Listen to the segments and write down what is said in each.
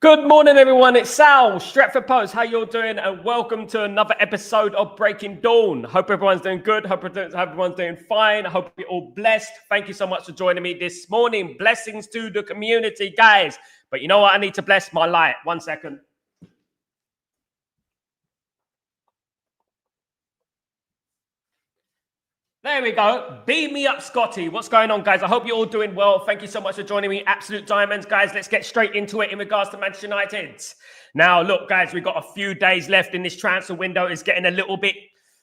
Good morning, everyone. It's Sal, Stretford Post. How you all doing? And welcome to another episode of Breaking Dawn. Hope everyone's doing good. Hope everyone's doing fine. I hope you're all blessed. Thank you so much for joining me this morning. Blessings to the community, guys. But you know what? I need to bless my light. 1 second. There we go. Beam me up, Scotty. What's going on, guys? I hope you're all doing well. Thank you so much for joining me. Absolute diamonds, guys. Let's get straight into it in regards to Manchester United. Now, look, guys, we've got a few days left in this transfer window. It's getting a little bit...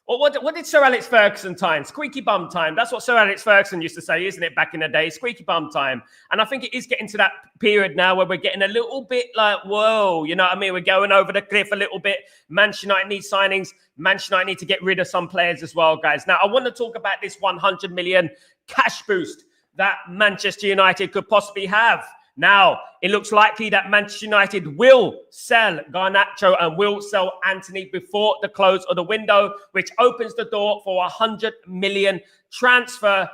Well, what did Sir Alex Ferguson time? Squeaky bum time. That's what Sir Alex Ferguson used to say, isn't it, back in the day? Squeaky bum time. And I think it is getting to that period now where we're getting a little bit like, whoa, you know what I mean? We're going over the cliff a little bit. Manchester United needs signings. Manchester United need to get rid of some players as well, guys. Now, I want to talk about this 100 million cash boost that Manchester United could possibly have. Now, it looks likely that Manchester United will sell Garnacho and will sell Antony before the close of the window, which opens the door for 100 million transfer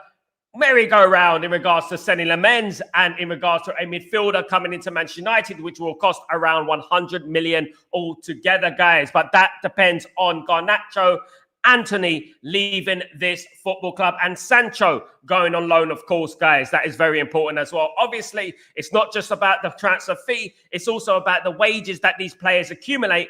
merry-go-round in regards to selling Lamens and in regards to a midfielder coming into Manchester United, which will cost around 100 million altogether, guys. But that depends on Garnacho, Antony leaving this football club, and Sancho going on loan, of course, guys. That is very important as well. Obviously, it's not just about the transfer fee. It's also about the wages that these players accumulate.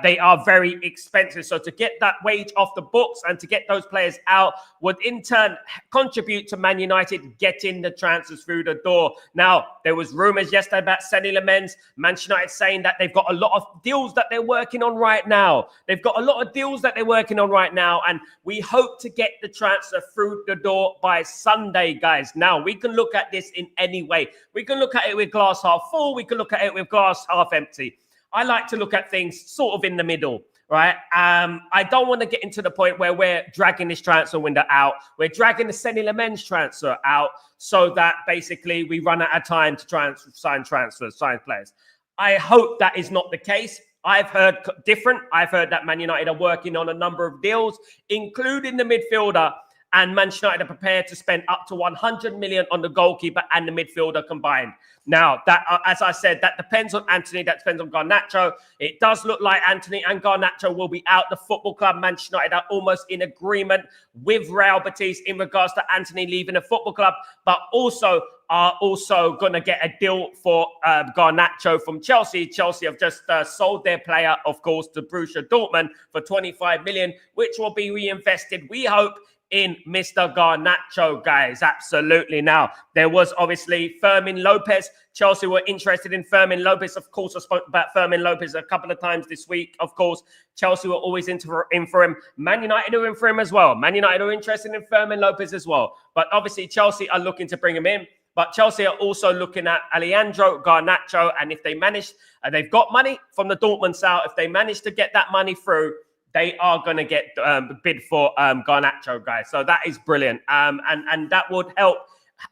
They are very expensive. So to get that wage off the books and to get those players out would in turn contribute to Man United getting the transfers through the door. Now, there was rumours yesterday about selling Lamens. Manchester United saying that they've got a lot of deals that they're working on right now. They've got a lot of deals that they're working on right now. And we hope to get the transfer through the door by Sunday, guys. Now, we can look at this in any way. We can look at it with glass half full. We can look at it with glass half empty. I like to look at things sort of in the middle, right? I don't want to get into the point where we're dragging this transfer window out. We're dragging the Senny Lamens transfer out so that basically we run out of time to sign players. I hope that is not the case. I've heard different. I've heard that Man United are working on a number of deals, including the midfielder, and Manchester United are prepared to spend up to 100 million on the goalkeeper and the midfielder combined. Now, that, as I said, that depends on Antony, that depends on Garnacho. It does look like Antony and Garnacho will be out the football club. Manchester United are almost in agreement with Real Betis in regards to Antony leaving the football club, but also are also going to get a deal for Garnacho from Chelsea. Chelsea have just sold their player, of course, to Borussia Dortmund for 25 million, which will be reinvested, we hope, in Mr. Garnacho, guys. Absolutely. Now, there was obviously Fermin Lopez. Chelsea were interested in Fermin Lopez. Of course, I spoke about Fermin Lopez a couple of times this week. Of course, Chelsea were always in for him. Man United are in for him as well. Man United are interested in Fermin Lopez as well. But obviously, Chelsea are looking to bring him in. But Chelsea are also looking at Alejandro Garnacho. And if they manage, they've got money from the Dortmund sale. If they manage to get that money through, they are going to get bid for Garnacho, guys. So that is brilliant. And that would help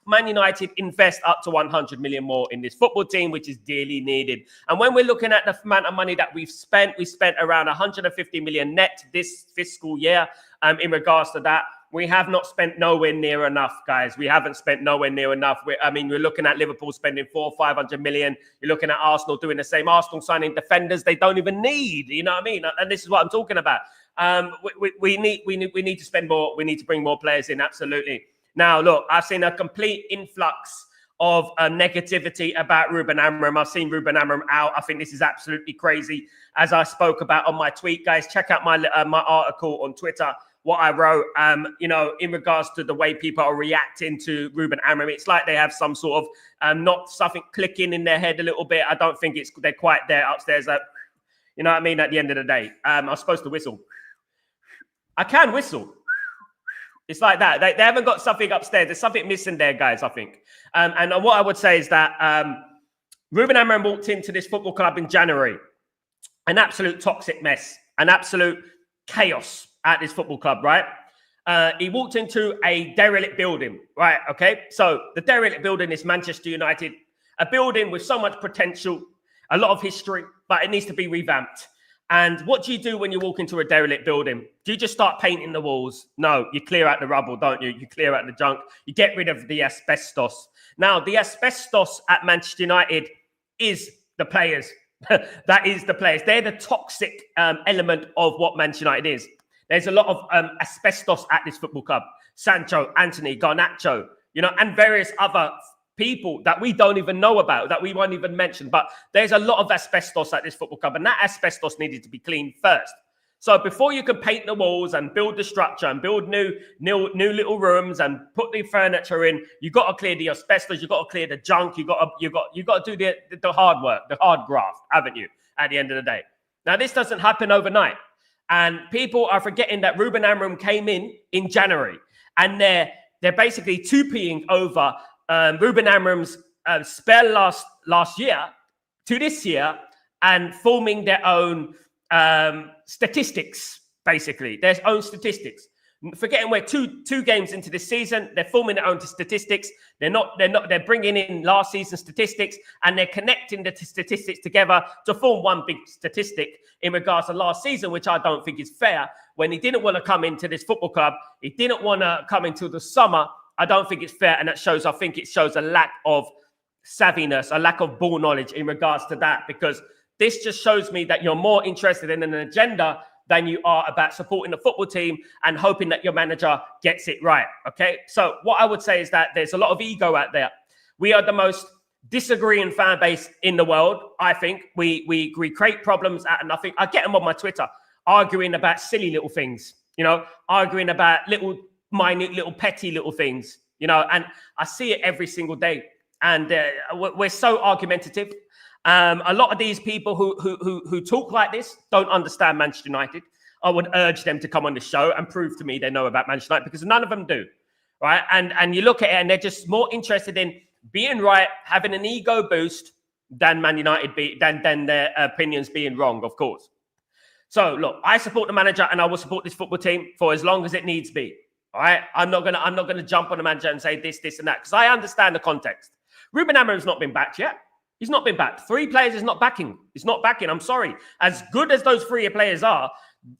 Man United invest up to 100 million more in this football team, which is dearly needed. And when we're looking at the amount of money that we spent around 150 million net this fiscal year in regards to that. We have not spent nowhere near enough, guys. We haven't spent nowhere near enough. We're looking at Liverpool spending 400 or 500 million. You're looking at Arsenal doing the same. Arsenal signing defenders they don't even need. You know what I mean? And this is what I'm talking about. We need to spend more. We need to bring more players in. Absolutely. Now, look, I've seen a complete influx of negativity about Ruben Amorim. I've seen Ruben Amorim out. I think this is absolutely crazy. As I spoke about on my tweet, guys, check out my article on Twitter. What I wrote, in regards to the way people are reacting to Ruben Amorim. It's like they have some sort of not something clicking in their head a little bit. I don't think they're quite there upstairs. You know what I mean? At the end of the day, I'm supposed to whistle. I can whistle. It's like that. They haven't got something upstairs. There's something missing there, guys, I think. And what I would say is that Ruben Amorim walked into this football club in January. An absolute toxic mess. An absolute chaos at this football club, right? He walked into a derelict building, right? Okay, so the derelict building is Manchester United, a building with so much potential, a lot of history, but it needs to be revamped. And what do you do when you walk into a derelict building? Do you just start painting the walls? No, you clear out the rubble, don't you? You clear out the junk. You get rid of the asbestos. Now, the asbestos at Manchester United is the players. That is the players. They're the toxic element of what Manchester United is. There's a lot of asbestos at this football club. Sancho, Anthony, Garnacho, and various other people that we don't even know about, that we won't even mention. But there's a lot of asbestos at this football club, and that asbestos needed to be cleaned first. So before you can paint the walls and build the structure and build new little rooms and put the furniture in, you got to clear the asbestos, you got to clear the junk, you got to do the hard work, the hard graft, haven't you? At the end of the day. Now this doesn't happen overnight, and people are forgetting that Ruben Amorim came in January, and they're basically 2Ping over Ruben Amorim's spell last year to this year and forming their own statistics, basically their own statistics. Forgetting we're two games into this season, they're forming their own statistics. They're bringing in last season statistics and they're connecting the statistics together to form one big statistic in regards to last season, which I don't think is fair. When he didn't want to come into this football club, he didn't want to come into the summer. I don't think it's fair, and I think it shows a lack of savviness, a lack of ball knowledge in regards to that, because this just shows me that you're more interested in an agenda than you are about supporting the football team and hoping that your manager gets it right, okay? So what I would say is that there's a lot of ego out there. We are the most disagreeing fan base in the world, I think. We create problems out of nothing. I get them on my Twitter, arguing about silly little things, arguing about minute little petty little things, and I see it every single day. And we're so argumentative. A lot of these people who talk like this don't understand Manchester United. I would urge them to come on the show and prove to me they know about Manchester United, because none of them do, right? And you look at it and they're just more interested in being right, having an ego boost than Man United than their opinions being wrong, of course. So look, I support the manager and I will support this football team for as long as it needs be. All right, I'm not gonna jump on the manager and say this, and that, because I understand the context. Ruben Amorim's not been backed yet. He's not been backed. 3 players is not backing. He's not backing. I'm sorry. As good as those 3 players are,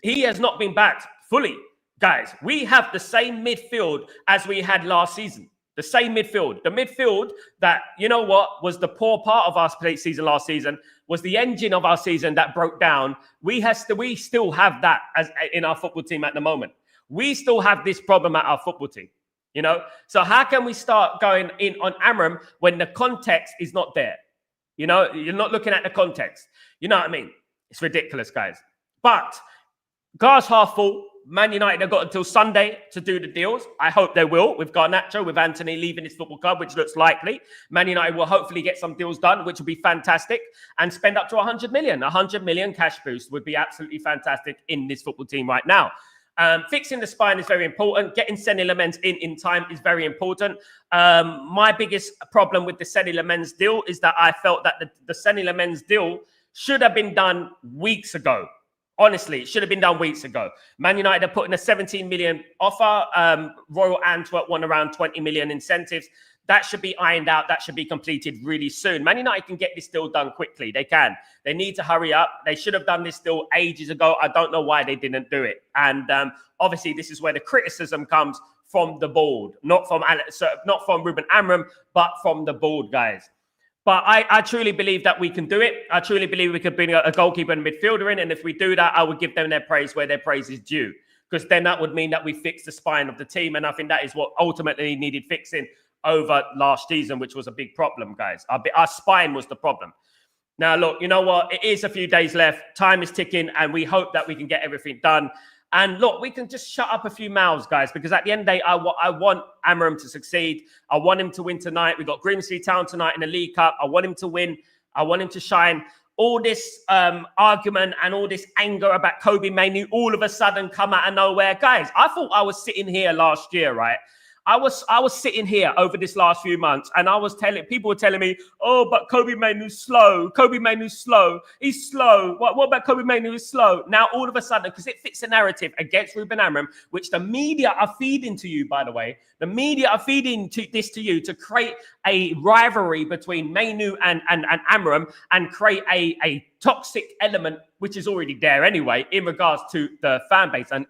he has not been backed fully. Guys, we have the same midfield as we had last season. The same midfield. The midfield that, was the poor part of our season last season, was the engine of our season that broke down. We still have that as in our football team at the moment. We still have this problem at our football team. So how can we start going in on Amorim when the context is not there? You're not looking at the context. You know what I mean? It's ridiculous, guys. But glass half full. Man United have got until Sunday to do the deals. I hope they will, with Garnacho, with Anthony leaving his football club, which looks likely. Man United will hopefully get some deals done, which will be fantastic, and spend up to 100 million. 100 million cash boost would be absolutely fantastic in this football team right now. Fixing the spine is very important. Getting Senny Lamens in time is very important. My biggest problem with the Senny Lamens deal is that I felt that the Senny Lamens deal should have been done weeks ago. Honestly, it should have been done weeks ago. Man United are putting a 17 million offer. Royal Antwerp won around 20 million incentives. That should be ironed out. That should be completed really soon. Man United can get this deal done quickly. They can. They need to hurry up. They should have done this deal ages ago. I don't know why they didn't do it. And obviously, this is where the criticism comes from the board, not from Ruben Amorim, but from the board, guys. But I truly believe that we can do it. I truly believe we could bring a goalkeeper and midfielder in. And if we do that, I would give them their praise where their praise is due. Because then that would mean that we fix the spine of the team. And I think that is what ultimately needed fixing over last season, which was a big problem, guys. Our spine was the problem. Now, look, you know what? It is a few days left. Time is ticking, and we hope that we can get everything done. And look, we can just shut up a few mouths, guys, because at the end of the day, I want Amorim to succeed. I want him to win tonight. We got Grimsby Town tonight in the League Cup. I want him to win. I want him to shine. All this argument and all this anger about Kobe Mainoo all of a sudden come out of nowhere. Guys, I thought I was sitting here last year, right? I was sitting here over this last few months, and people were telling me, oh, but Kobe Mainoo's slow. Kobe Mainoo's slow. He's slow. What about Kobe Mainoo is slow? Now, all of a sudden, because it fits a narrative against Ruben Amorim, which the media are feeding to you, by the way. The media are feeding this to you to create a rivalry between Mainoo and Amorim and create a toxic element, which is already there anyway, in regards to the fan base and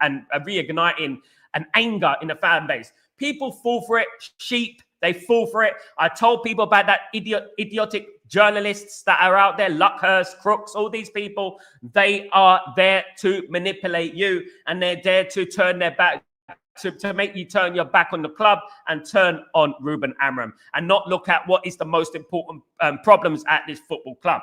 reigniting an anger in the fan base. People fall for it. Sheep, they fall for it. I told people about that idiotic journalists that are out there, Luckhurst, Crooks, all these people, they are there to manipulate you, and they're there to turn their back, to make you turn your back on the club and turn on Ruben Amorim and not look at what is the most important problems at this football club.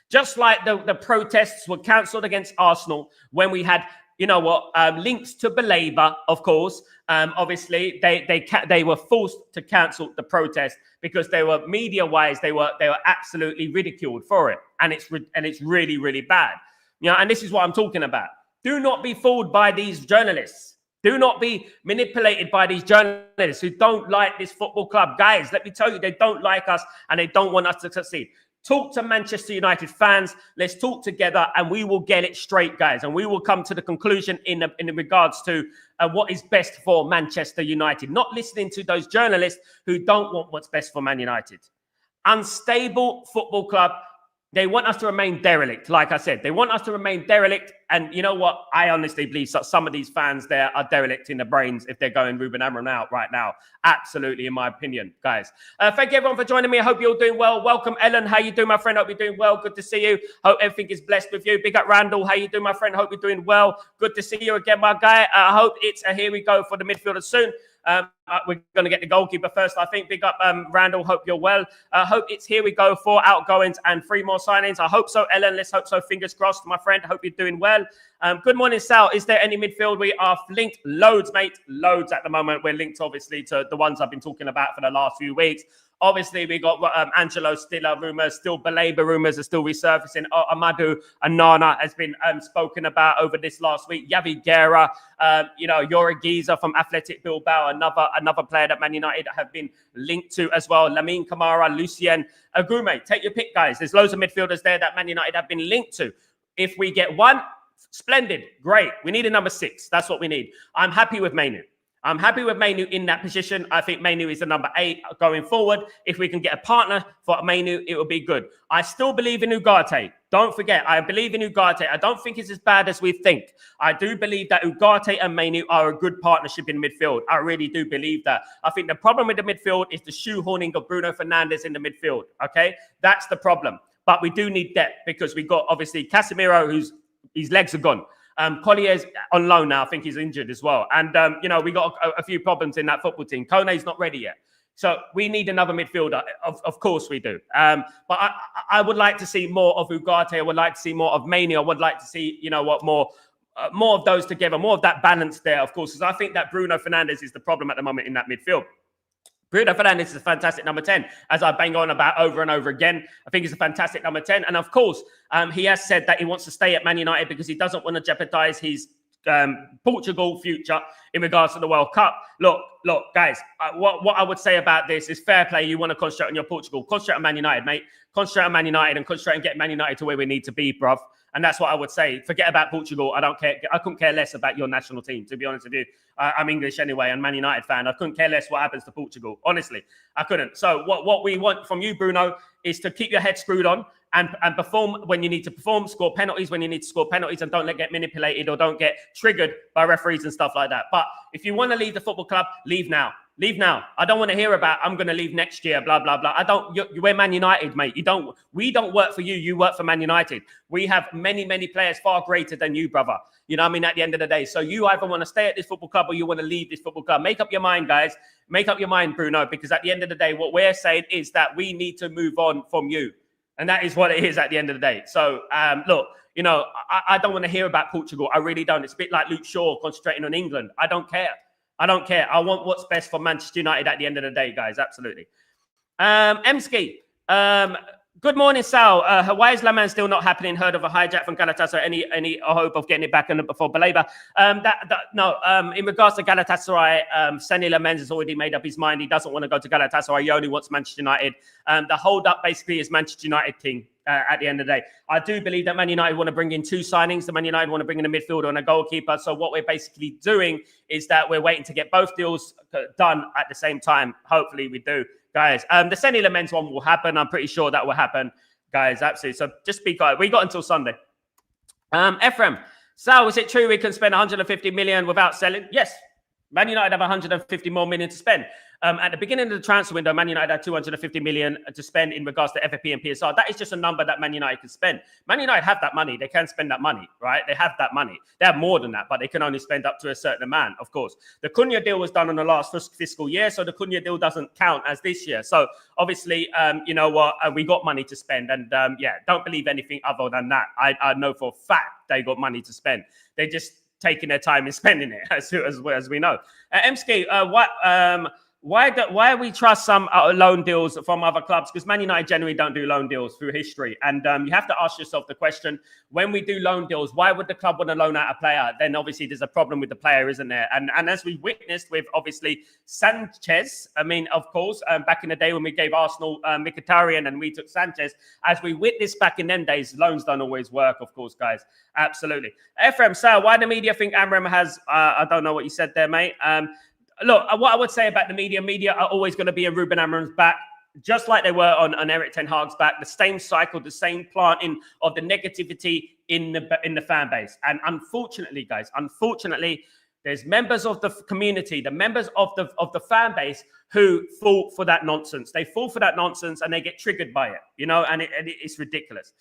Just like the protests were cancelled against Arsenal when we had, links to Baleba, of course. Obviously, they were forced to cancel the protest because they were media-wise, they were absolutely ridiculed for it, and it's really, really bad. And this is what I'm talking about. Do not be fooled by these journalists. Do not be manipulated by these journalists who don't like this football club. Guys, let me tell you, they don't like us and they don't want us to succeed. Talk to Manchester United fans. Let's talk together and we will get it straight, guys. And we will come to the conclusion in regards to what is best for Manchester United. Not listening to those journalists who don't want what's best for Man United. Unstable football club. They want us to remain derelict, like I said. They want us to remain derelict. And you know what? I honestly believe some of these fans there are derelict in the brains if they're going Ruben Amorim out right now. Absolutely, in my opinion, guys. Thank you, everyone, for joining me. I hope you're all doing well. Welcome, Ellen. How you doing, my friend? Hope you're doing well. Good to see you. Hope everything is blessed with you. Big up, Randall. How you doing, my friend? Hope you're doing well. Good to see you again, my guy. I hope it's a here we go for the midfielders soon. We're going to get the goalkeeper first, I think. Big up, Randall. Hope you're well. Hope it's here we go for outgoings and 3 more signings. I hope so, Ellen. Let's hope so. Fingers crossed, my friend. Hope you're doing well. Good morning, Sal. Is there any midfield? We are linked. Loads, mate. Loads at the moment. We're linked, obviously, to the ones I've been talking about for the last few weeks. Obviously, we got Angelo Stiller rumours, still Baleba rumours are still resurfacing. Amadou Anana has been spoken about over this last week. Yavi Guerra, Yori Giza from Athletic Bilbao, another player that Man United have been linked to as well. Lamine Camara, Lucien Agume. Take your pick, guys. There's loads of midfielders there that Man United have been linked to. If we get one, splendid, great. We need a number 6. That's what we need. I'm happy with Mainoo. I'm happy with Mainoo in that position. I think Mainoo is the number 8 going forward. If we can get a partner for Mainoo, it will be good. I still believe in Ugarte. Don't forget, I believe in Ugarte. I don't think it's as bad as we think. I do believe that Ugarte and Mainoo are a good partnership in midfield. I really do believe that. I think the problem with the midfield is the shoehorning of Bruno Fernandes in the midfield. Okay, that's the problem. But we do need depth because we got obviously Casemiro, his legs are gone. Collier's on loan now. I think he's injured as well. And, we got a few problems in that football team. Kone's not ready yet. So we need another midfielder. Of course we do. But I would like to see more of Ugarte. I would like to see more of Mainoo. I would like to see, more of those together, more of that balance there, of course, because I think that Bruno Fernandes is the problem at the moment in that midfield. Bruno Fernandes is a fantastic number 10, as I bang on about over and over again. I think he's a fantastic number 10. And of course, he has said that he wants to stay at Man United because he doesn't want to jeopardize his Portugal future in regards to the World Cup. Look, guys, what I would say about this is fair play. You want to concentrate on your Portugal. Concentrate on Man United, mate. Concentrate on Man United and concentrate on getting Man United to where we need to be, bruv. And that's what I would say. Forget about Portugal. I don't care. I couldn't care less about your national team, to be honest with you. I'm English anyway and Man United fan. I couldn't care less what happens to Portugal. Honestly, I couldn't. So what we want from you, Bruno, is to keep your head screwed on and perform when you need to perform, score penalties when you need to score penalties, and don't get manipulated or don't get triggered by referees and stuff like that. But if you want to leave the football club, leave now. Leave now. I don't want to hear about I'm going to leave next year, blah, blah, blah. We're Man United, mate. We don't work for you. You work for Man United. We have many, many players far greater than you, brother. You know what I mean? At the end of the day. So you either want to stay at this football club or you want to leave this football club. Make up your mind, guys. Make up your mind, Bruno, because at the end of the day, what we're saying is that we need to move on from you. And that is what it is at the end of the day. So, look, I don't want to hear about Portugal. I really don't. It's a bit like Luke Shaw concentrating on England. I don't care. I want what's best for Manchester United at the end of the day, guys. Absolutely. Emski, good morning, Sal. Why is Laman still not happening? Heard of a hijack from Galatasaray? Any hope of getting it back before Baleba? No. In regards to Galatasaray, Sani Lamens has already made up his mind. He doesn't want to go to Galatasaray. He only wants Manchester United. The hold-up basically is Manchester United thing. At the end of the day, I do believe that Man United want to bring in 2 signings. The Man United want to bring in a midfielder and a goalkeeper. So what we're basically doing is that we're waiting to get both deals done at the same time. Hopefully we do, guys. The Seni Lamens one will happen. I'm pretty sure that will happen, guys. Absolutely. So just be quiet. We got until Sunday. Ephraim, Sal, is it true we can spend 150 million without selling? Yes. Man United have 150 more million to spend. At the beginning of the transfer window, Man United had 250 million to spend in regards to FFP and PSR. That is just a number that Man United can spend. Man United have that money. They can spend that money, right? They have that money. They have more than that, but they can only spend up to a certain amount, of course. The Cunha deal was done on the last fiscal year, so the Cunha deal doesn't count as this year. So obviously, you know what? We got money to spend, and yeah, don't believe anything other than that. I know for a fact they got money to spend. They just taking their time and spending it, as we know. Emski, why we trust some loan deals from other clubs? Because Man United generally don't do loan deals through history. And you have to ask yourself the question, when we do loan deals, why would the club want to loan out a player? Then obviously there's a problem with the player, isn't there? And as we witnessed with obviously Sanchez, I mean, of course, back in the day when we gave Arsenal Mkhitaryan and we took Sanchez, as we witnessed back in them days, loans don't always work, of course, guys. Absolutely. Ephraim, Sal, why the media think Amorim has, I don't know what you said there, mate. Look, what I would say about the media are always going to be a Ruben Amorim's back, just like they were on Eric Ten Hag's back. The same cycle, the same planting of the negativity in the fan base. And unfortunately, guys, there's members of the community, the members of the fan base who fall for that nonsense. They fall for that nonsense and they get triggered by it, you know, and it's ridiculous.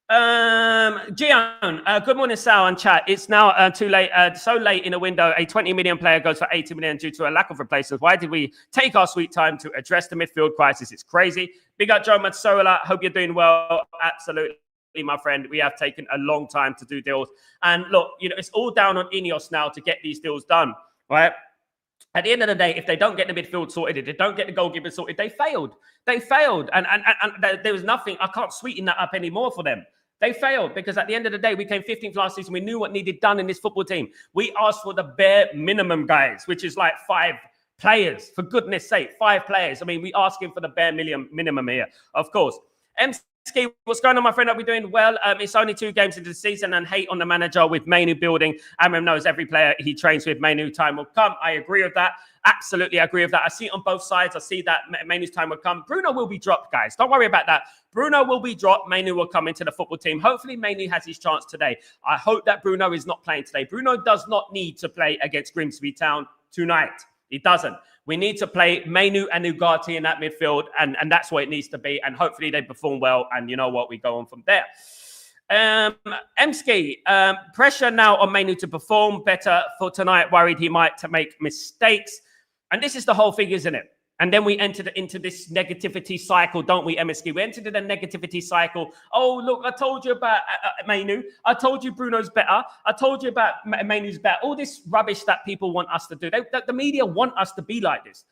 Gian, good morning, Sal and chat. It's now too late, so late in a window. A 20 million player goes for 80 million due to a lack of replacements. Why did we take our sweet time to address the midfield crisis? It's crazy. Big up, Joe Matsola. Hope you're doing well. Absolutely, my friend. We have taken a long time to do deals. And look, you know, it's all down on Ineos now to get these deals done, right? At the end of the day, if they don't get the midfield sorted, if they don't get the goalkeeper sorted, they failed. They failed. And there was nothing. I can't sweeten that up anymore for them. They failed because at the end of the day, we came 15th last season. We knew what needed done in this football team. We asked for the bare minimum, guys, which is like 5 players. For goodness sake, 5 players. I mean, we asking for the bare minimum here, of course. MC, what's going on, my friend? Are we doing well? It's only 2 games into the season and hate on the manager with Mainoo building. Amorim knows every player he trains with. Mainoo time will come. I agree with that. Absolutely, I agree with that. I see it on both sides. I see that Mainoo's time will come. Bruno will be dropped, guys. Don't worry about that. Bruno will be dropped. Mainoo will come into the football team. Hopefully, Mainoo has his chance today. I hope that Bruno is not playing today. Bruno does not need to play against Grimsby Town tonight. He doesn't. We need to play Mainoo and Ugarte in that midfield, and that's what it needs to be. And hopefully they perform well. And you know what? We go on from there. Emski, pressure now on Mainoo to perform better for tonight. Worried he might make mistakes. And this is the whole thing, isn't it? And then we entered into this negativity cycle, don't we, MSK? We entered in a negativity cycle. Oh, look, I told you about Mainoo. I told you Bruno's better. I told you about Mainoo's better. All this rubbish that people want us to do. The media want us to be like this.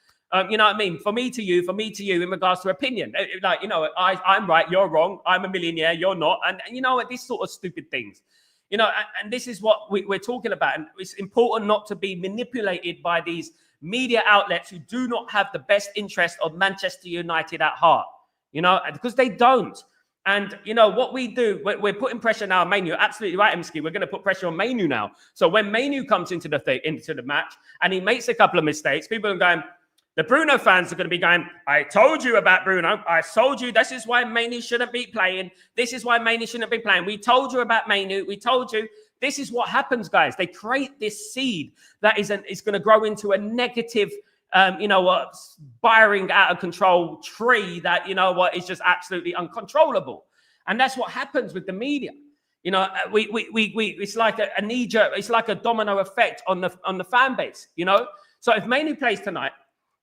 You know what I mean? For me to you, in regards to opinion. Like, you know, I'm right, you're wrong. I'm a millionaire, you're not. And you know what? These sort of stupid things. You know, and this is what we're talking about. And it's important not to be manipulated by these media outlets who do not have the best interest of Manchester United at heart, you know, because they don't. And, you know, what we do, we're putting pressure now on Mainoo. You're absolutely right, Emski. We're going to put pressure on Mainoo now. So when Mainoo comes into the match and he makes a couple of mistakes, people are going, the Bruno fans are going to be going, I told you about Bruno. I told you this is why Mainoo shouldn't be playing. This is why Mainoo shouldn't be playing. We told you about Mainoo. We told you. This is what happens, guys. They create this seed that is going to grow into a negative, you know what, spiring out of control tree that, you know what, is just absolutely uncontrollable. And that's what happens with the media. You know, we it's like a knee-jerk, it's like a domino effect on the fan base, you know. So if Mainoo plays tonight,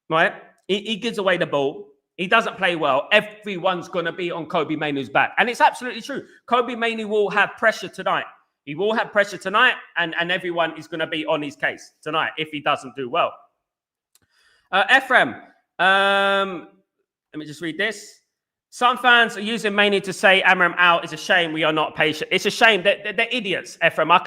right, he gives away the ball, he doesn't play well, everyone's going to be on Kobbie Mainoo's back. And it's absolutely true. Kobbie Mainoo will have pressure tonight. He will have pressure tonight, and everyone is going to be on his case tonight if he doesn't do well. Ephraim, let me just read this. Some fans are using Mainoo to say Amorim out. It's a shame we are not patient. It's a shame that they're idiots, Ephraim. I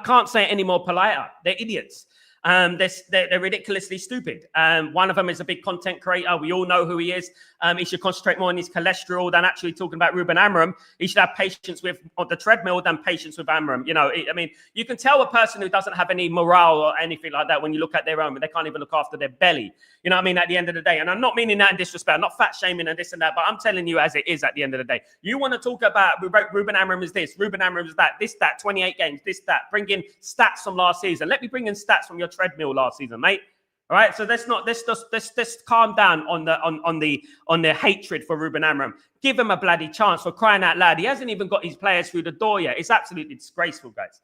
can't say it any more politer. They're idiots. They're ridiculously stupid. One of them is a big content creator. We all know who he is. He should concentrate more on his cholesterol than actually talking about Ruben Amorim. He should have patience with on the treadmill than patience with Amorim. You know, I mean, you can tell a person who doesn't have any morale or anything like that when you look at their own, but they can't even look after their belly. You know what I mean? At the end of the day, and I'm not meaning that in disrespect. I'm not fat shaming and this and that, but I'm telling you as it is at the end of the day. You want to talk about Ruben Amorim is this, Ruben Amorim is that, this, that, 28 games, this, that. Bring in stats from last season. Let me bring in stats from your treadmill last season, mate. All right, so let's calm down on the hatred for Ruben Amorim. Give him a bloody chance, for crying out loud. He hasn't even got his players through the door yet. It's absolutely disgraceful, guys.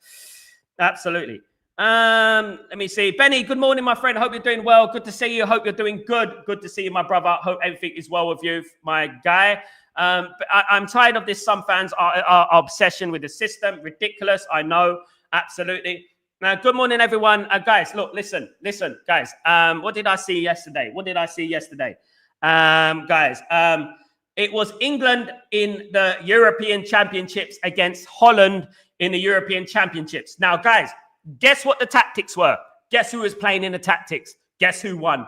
Absolutely. Let me see. Benny, good morning, my friend. Hope you're doing well. Good to see you. Hope you're doing good. Good to see you, my brother. Hope everything is well with you, my guy. I'm tired of this. Some fans are obsession with the system. Ridiculous. I know. Absolutely. Now, good morning, everyone. Guys, look, listen, guys. What did I see yesterday? Guys, it was England in the European Championships against Holland in the European Championships. Now, guys, guess what the tactics were? Guess who was playing in the tactics? Guess who won?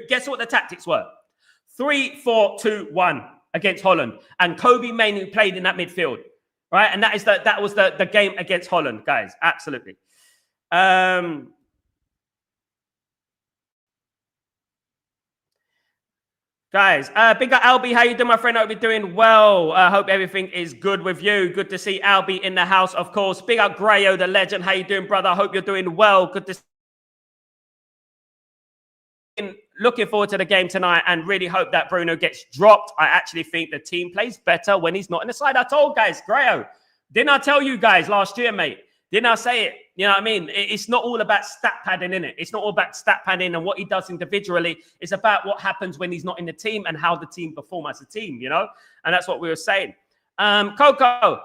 Guess what the tactics were? 3-4-2-1 against Holland. And Kobe Mainoo played in that midfield. Right? And that was the game against Holland, guys. Absolutely. Guys, big up Albie. How you doing, my friend? I hope you're doing well. I hope everything is good with you. Good to see Albie in the house, of course. Big up Grayo, the legend. How you doing, brother? I hope you're doing well. Good to see. Looking forward to the game tonight and really hope that Bruno gets dropped. I actually think the team plays better when he's not in the side. I told guys, Grayo, didn't I tell you guys last year, mate? Didn't I say it? You know what I mean? It's not all about stat padding, innit? It's not all about stat padding and what he does individually. It's about what happens when he's not in the team and how the team perform as a team, you know? And that's what we were saying. Coco,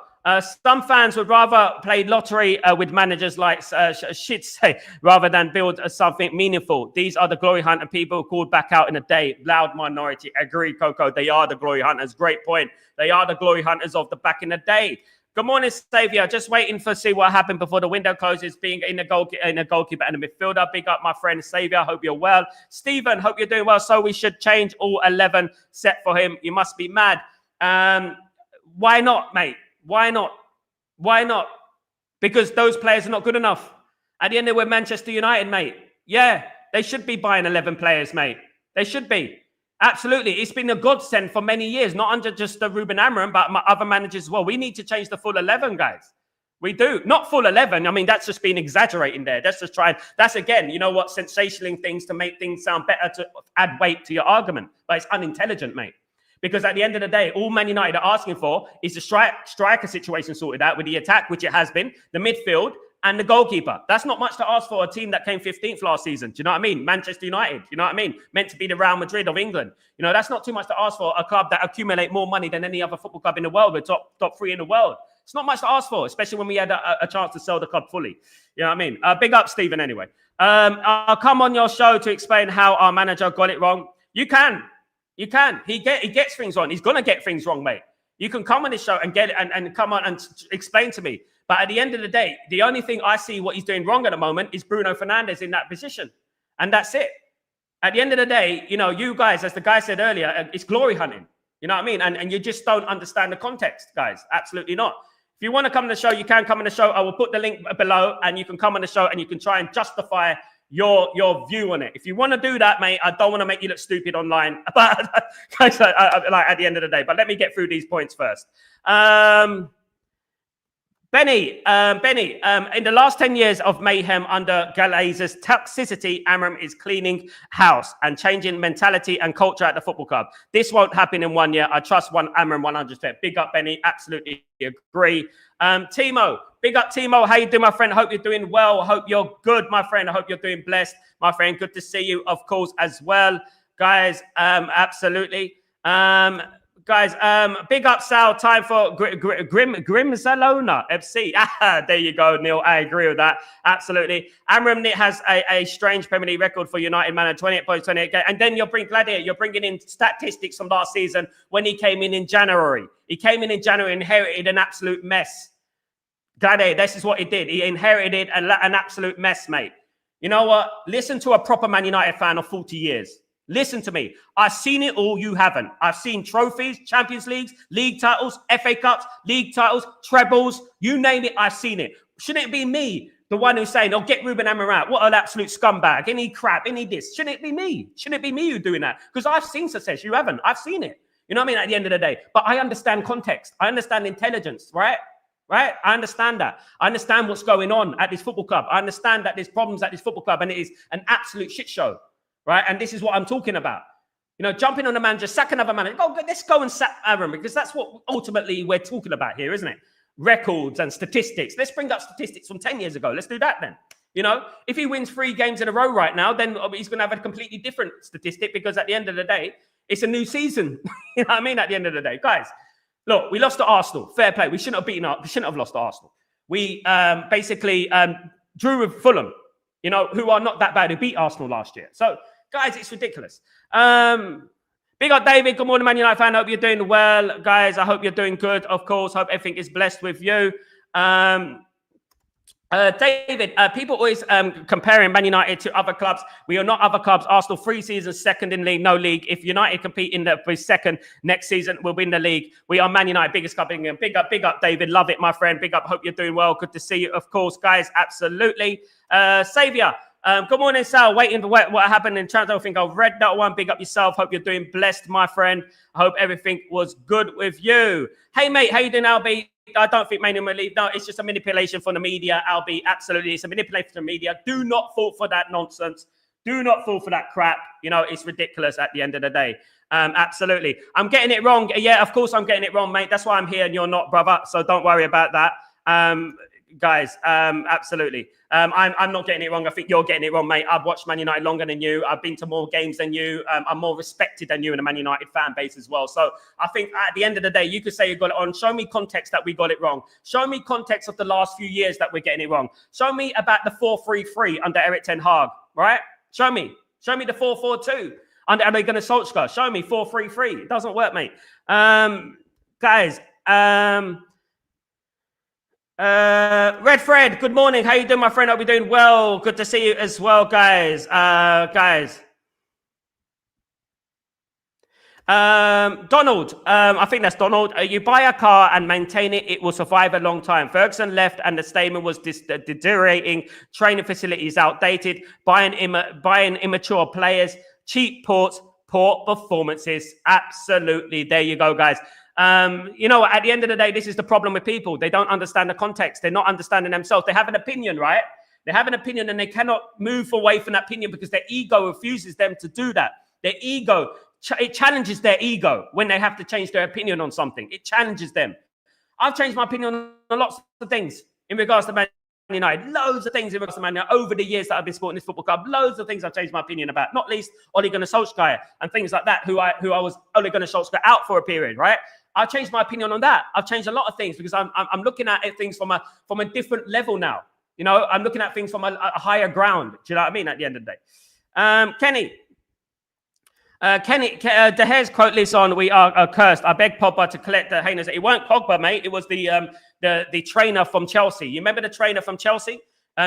some fans would rather play lottery with managers like Shitse rather than build something meaningful. These are the glory hunter people called back out in a day. Loud minority. Agree, Coco. They are the glory hunters. Great point. They are the glory hunters of the back in the day. Good morning, Saviour. Just waiting to see what happened before the window closes, being in a goalkeeper and a midfielder. Big up, my friend Saviour. Hope you're well. Stephen, hope you're doing well. So we should change all 11 set for him. You must be mad. Why not, mate? Why not? Why not? Because those players are not good enough. At the end, they were Manchester United, mate. Yeah, they should be buying 11 players, mate. They should be. Absolutely. It's been a godsend for many years, not under just the Ruben Amorim, but other managers as well. We need to change the full 11, guys. We do. Not full 11. I mean, that's just been exaggerating there. That's just trying. That's, again, you know what, sensationaling things to make things sound better, to add weight to your argument. But it's unintelligent, mate. Because at the end of the day, all Man United are asking for is the striker situation sorted out with the attack, which it has been, the midfield, and the goalkeeper. That's not much to ask for a team that came 15th last season. Do you know what I mean? Manchester United. You know what I mean? Meant to be the Real Madrid of England. You know, that's not too much to ask for a club that accumulate more money than any other football club in the world. We're top three in the world. It's not much to ask for, especially when we had a chance to sell the club fully. You know what I mean? Big up, Stephen, anyway. I'll come on your show to explain how our manager got it wrong. You can. You can. He gets things wrong. He's going to get things wrong, mate. You can come on this show and get it and come on and explain to me. But at the end of the day, the only thing I see what he's doing wrong at the moment is Bruno Fernandes in that position. And that's it. At the end of the day, you know, you guys, as the guy said earlier, it's glory hunting. You know what I mean? And you just don't understand the context, guys. Absolutely not. If you want to come on the show, you can come on the show. I will put the link below and you can come on the show and you can try and justify your view on it. If you want to do that, mate, I don't want to make you look stupid online. But guys, like at the end of the day, but let me get through these points first. Benny, in the last 10 years of mayhem under Glazer's toxicity, Amorim is cleaning house and changing mentality and culture at the football club. This won't happen in 1 year. I trust Amorim 100%. Big up, Benny. Absolutely agree. Timo, big up, Timo. How you doing, my friend? I hope you're doing well. I hope you're good, my friend. I hope you're doing blessed, my friend. Good to see you, of course, as well. Guys, absolutely. Guys, big up, Sal. Time for Grimsalona FC. There you go, Neil. I agree with that. Absolutely. Amorim has a strange Premier League record for United manager, 28 points, 28 games. And then you're bringing in statistics from last season when he came in January. He came in January and inherited an absolute mess. Gladiator, this is what he did. He inherited an absolute mess, mate. You know what? Listen to a proper Man United fan of 40 years. Listen to me. I've seen it all. You haven't. I've seen trophies, Champions Leagues, league titles, FA Cups, league titles, trebles. You name it. I've seen it. Shouldn't it be me, the one who's saying, "Oh, get Ruben Amorim out. What an absolute scumbag. Any crap, any this." Shouldn't it be me? Shouldn't it be me who's doing that? Because I've seen success. You haven't. I've seen it. You know what I mean? At the end of the day. But I understand context. I understand intelligence, right? right? I understand that. I understand what's going on at this football club. I understand that there's problems at this football club and it is an absolute shit show, right? And this is what I'm talking about. You know, jumping on a manager, sack another manager. Let's go and sack Amorim, because that's what ultimately we're talking about here, isn't it? Records and statistics. Let's bring up statistics from 10 years ago. Let's do that then. You know, if he wins 3 games in a row right now, then he's going to have a completely different statistic, because at the end of the day, it's a new season. You know what I mean? At the end of the day, guys, look, we lost to Arsenal. Fair play. We shouldn't have lost to Arsenal. We basically drew with Fulham, you know, who are not that bad, who beat Arsenal last year. So, guys, it's ridiculous. Big up, David. Good morning, Man United fan. Hope you're doing well, guys. I hope you're doing good. Of course, hope everything is blessed with you. David, people always comparing Man United to other clubs. We are not other clubs. Arsenal 3 seasons, second in league, no league. If United compete in the second next season, we'll win the league. We are Man United, biggest club in England. Big up, David. Love it, my friend. Big up. Hope you're doing well. Good to see you, of course, guys. Absolutely. Saviour. Good morning, Sal. Waiting for what happened in transfer. I think I've read that one. Big up yourself. Hope you're doing blessed, my friend. I hope everything was good with you. Hey, mate. How you doing, Albie? I don't think Mainoo will leave. No, it's just a manipulation from the media, Albie. Absolutely. It's a manipulation from the media. Do not fall for that nonsense. Do not fall for that crap. You know, it's ridiculous at the end of the day. Absolutely. I'm getting it wrong. Yeah, of course I'm getting it wrong, mate. That's why I'm here and you're not, brother. So don't worry about that. Guys, absolutely. I'm not getting it wrong. I think you're getting it wrong, mate. I've watched Man United longer than you. I've been to more games than you. I'm more respected than you in the Man United fan base as well. So I think at the end of the day, you could say you got it on. Show me context that we got it wrong. Show me context of the last few years that we're getting it wrong. Show me about the 4-3-3 under Erik ten Hag, right? Show me the 4-4-2 under Ole Gunnar Solskjaer. Show me 4-3-3. It doesn't work, mate. Guys, Red Fred, good morning. How you doing, my friend? Hope you're doing well. Good to see you as well, guys. Donald, I think that's Donald. You buy a car and maintain it, it will survive a long time. Ferguson left and the stadium was deteriorating. Training facilities outdated. Buying immature players. Cheap ports, poor performances. Absolutely. There you go, guys. You know, at the end of the day, this is the problem with people. They don't understand the context. They're not understanding themselves. They have an opinion, right? They have an opinion and they cannot move away from that opinion because their ego refuses them to do that. Their ego, it challenges their ego when they have to change their opinion on something. It challenges them. I've changed my opinion on lots of things in regards to Man United. Loads of things in regards to Man United over the years that I've been supporting this football club. Loads of things I've changed my opinion about. Not least Ole Gunnar Solskjaer and things like that, who I was Ole Gunnar Solskjaer out for a period, right? I've changed my opinion on that. I've changed a lot of things because I'm looking at things from a different level now. You know, I'm looking at things from a higher ground. Do you know what I mean? At the end of the day, Kenny, De Gea's quote lives on. We are cursed. I beg Pogba to collect the heinous. It weren't Pogba, mate. It was the trainer from Chelsea. You remember the trainer from Chelsea?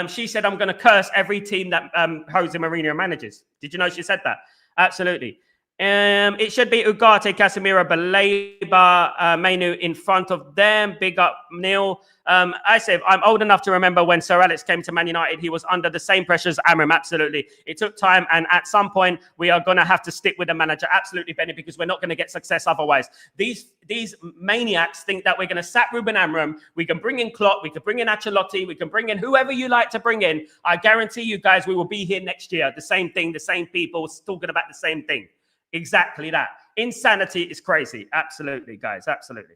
She said, "I'm going to curse every team that Jose Mourinho manages." Did you know she said that? Absolutely. It should be Ugarte, Casemiro, Baleba, Mainoo in front of them. Big up, Neil. I said, I'm old enough to remember when Sir Alex came to Man United, he was under the same pressure as Amorim. Absolutely. It took time. And at some point, we are going to have to stick with the manager. Absolutely, Benny, because we're not going to get success otherwise. These maniacs think that we're going to sack Ruben Amorim. We can bring in Klopp. We can bring in Ancelotti. We can bring in whoever you like to bring in. I guarantee you guys, we will be here next year. The same thing, the same people talking about the same thing. Exactly that. Insanity is crazy. Absolutely, guys. Absolutely.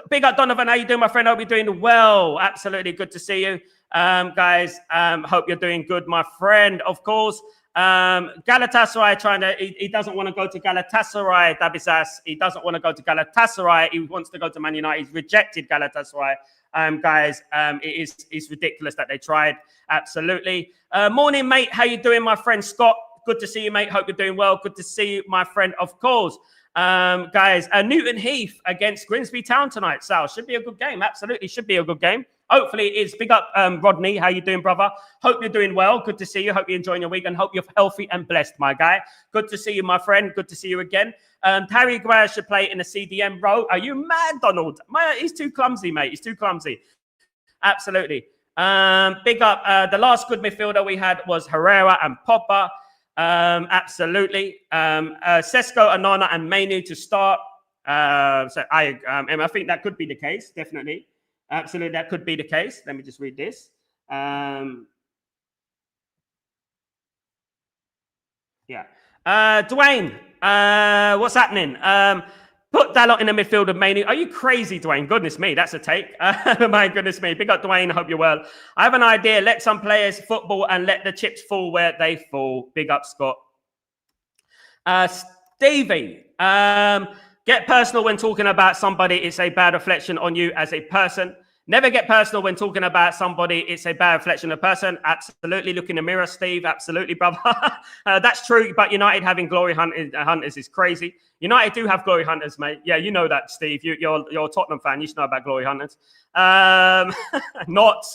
Big up, Donovan. How you doing, my friend? Hope you're doing well. Absolutely. Good to see you. Guys, hope you're doing good, my friend. Of course. Galatasaray he doesn't want to go to Galatasaray, Dabisas. He doesn't want to go to Galatasaray. He wants to go to Man United. He's rejected Galatasaray. Guys, it's ridiculous that they tried. Absolutely. Morning, mate. How you doing, my friend Scott? Good to see you, mate. Hope you're doing well. Good to see you, my friend, of course. Guys, Newton Heath against Grimsby Town tonight, Sal. Should be a good game. Absolutely should be a good game. Hopefully it is. Big up, Rodney. How you doing, brother? Hope you're doing well. Good to see you. Hope you're enjoying your week and hope you're healthy and blessed, my guy. Good to see you, my friend. Good to see you again. Harry Maguire should play in the CDM role. Are you mad, Donald? He's too clumsy, mate. He's too clumsy. Absolutely. Big up. The last good midfielder we had was Herrera and Pogba. Absolutely. Sesko, Anana, and Mainoo to start. I think that could be the case, definitely. Absolutely, that could be the case. Let me just read this. Dwayne, what's happening? Put Dalot in the midfield of Mainoo. Are you crazy, Dwayne? Goodness me, that's a take. My goodness me. Big up, Dwayne. I hope you're well. I have an idea. Let some players football and let the chips fall where they fall. Big up, Scott. Stevie, get personal when talking about somebody. It's a bad reflection on you as a person. Never get personal when talking about somebody. It's a bad reflection of a person. Absolutely. Look in the mirror, Steve. Absolutely, brother. That's true. But United having glory hunters is crazy. United do have glory hunters, mate. Yeah, you know that, Steve. You're a Tottenham fan. You should know about glory hunters. Not.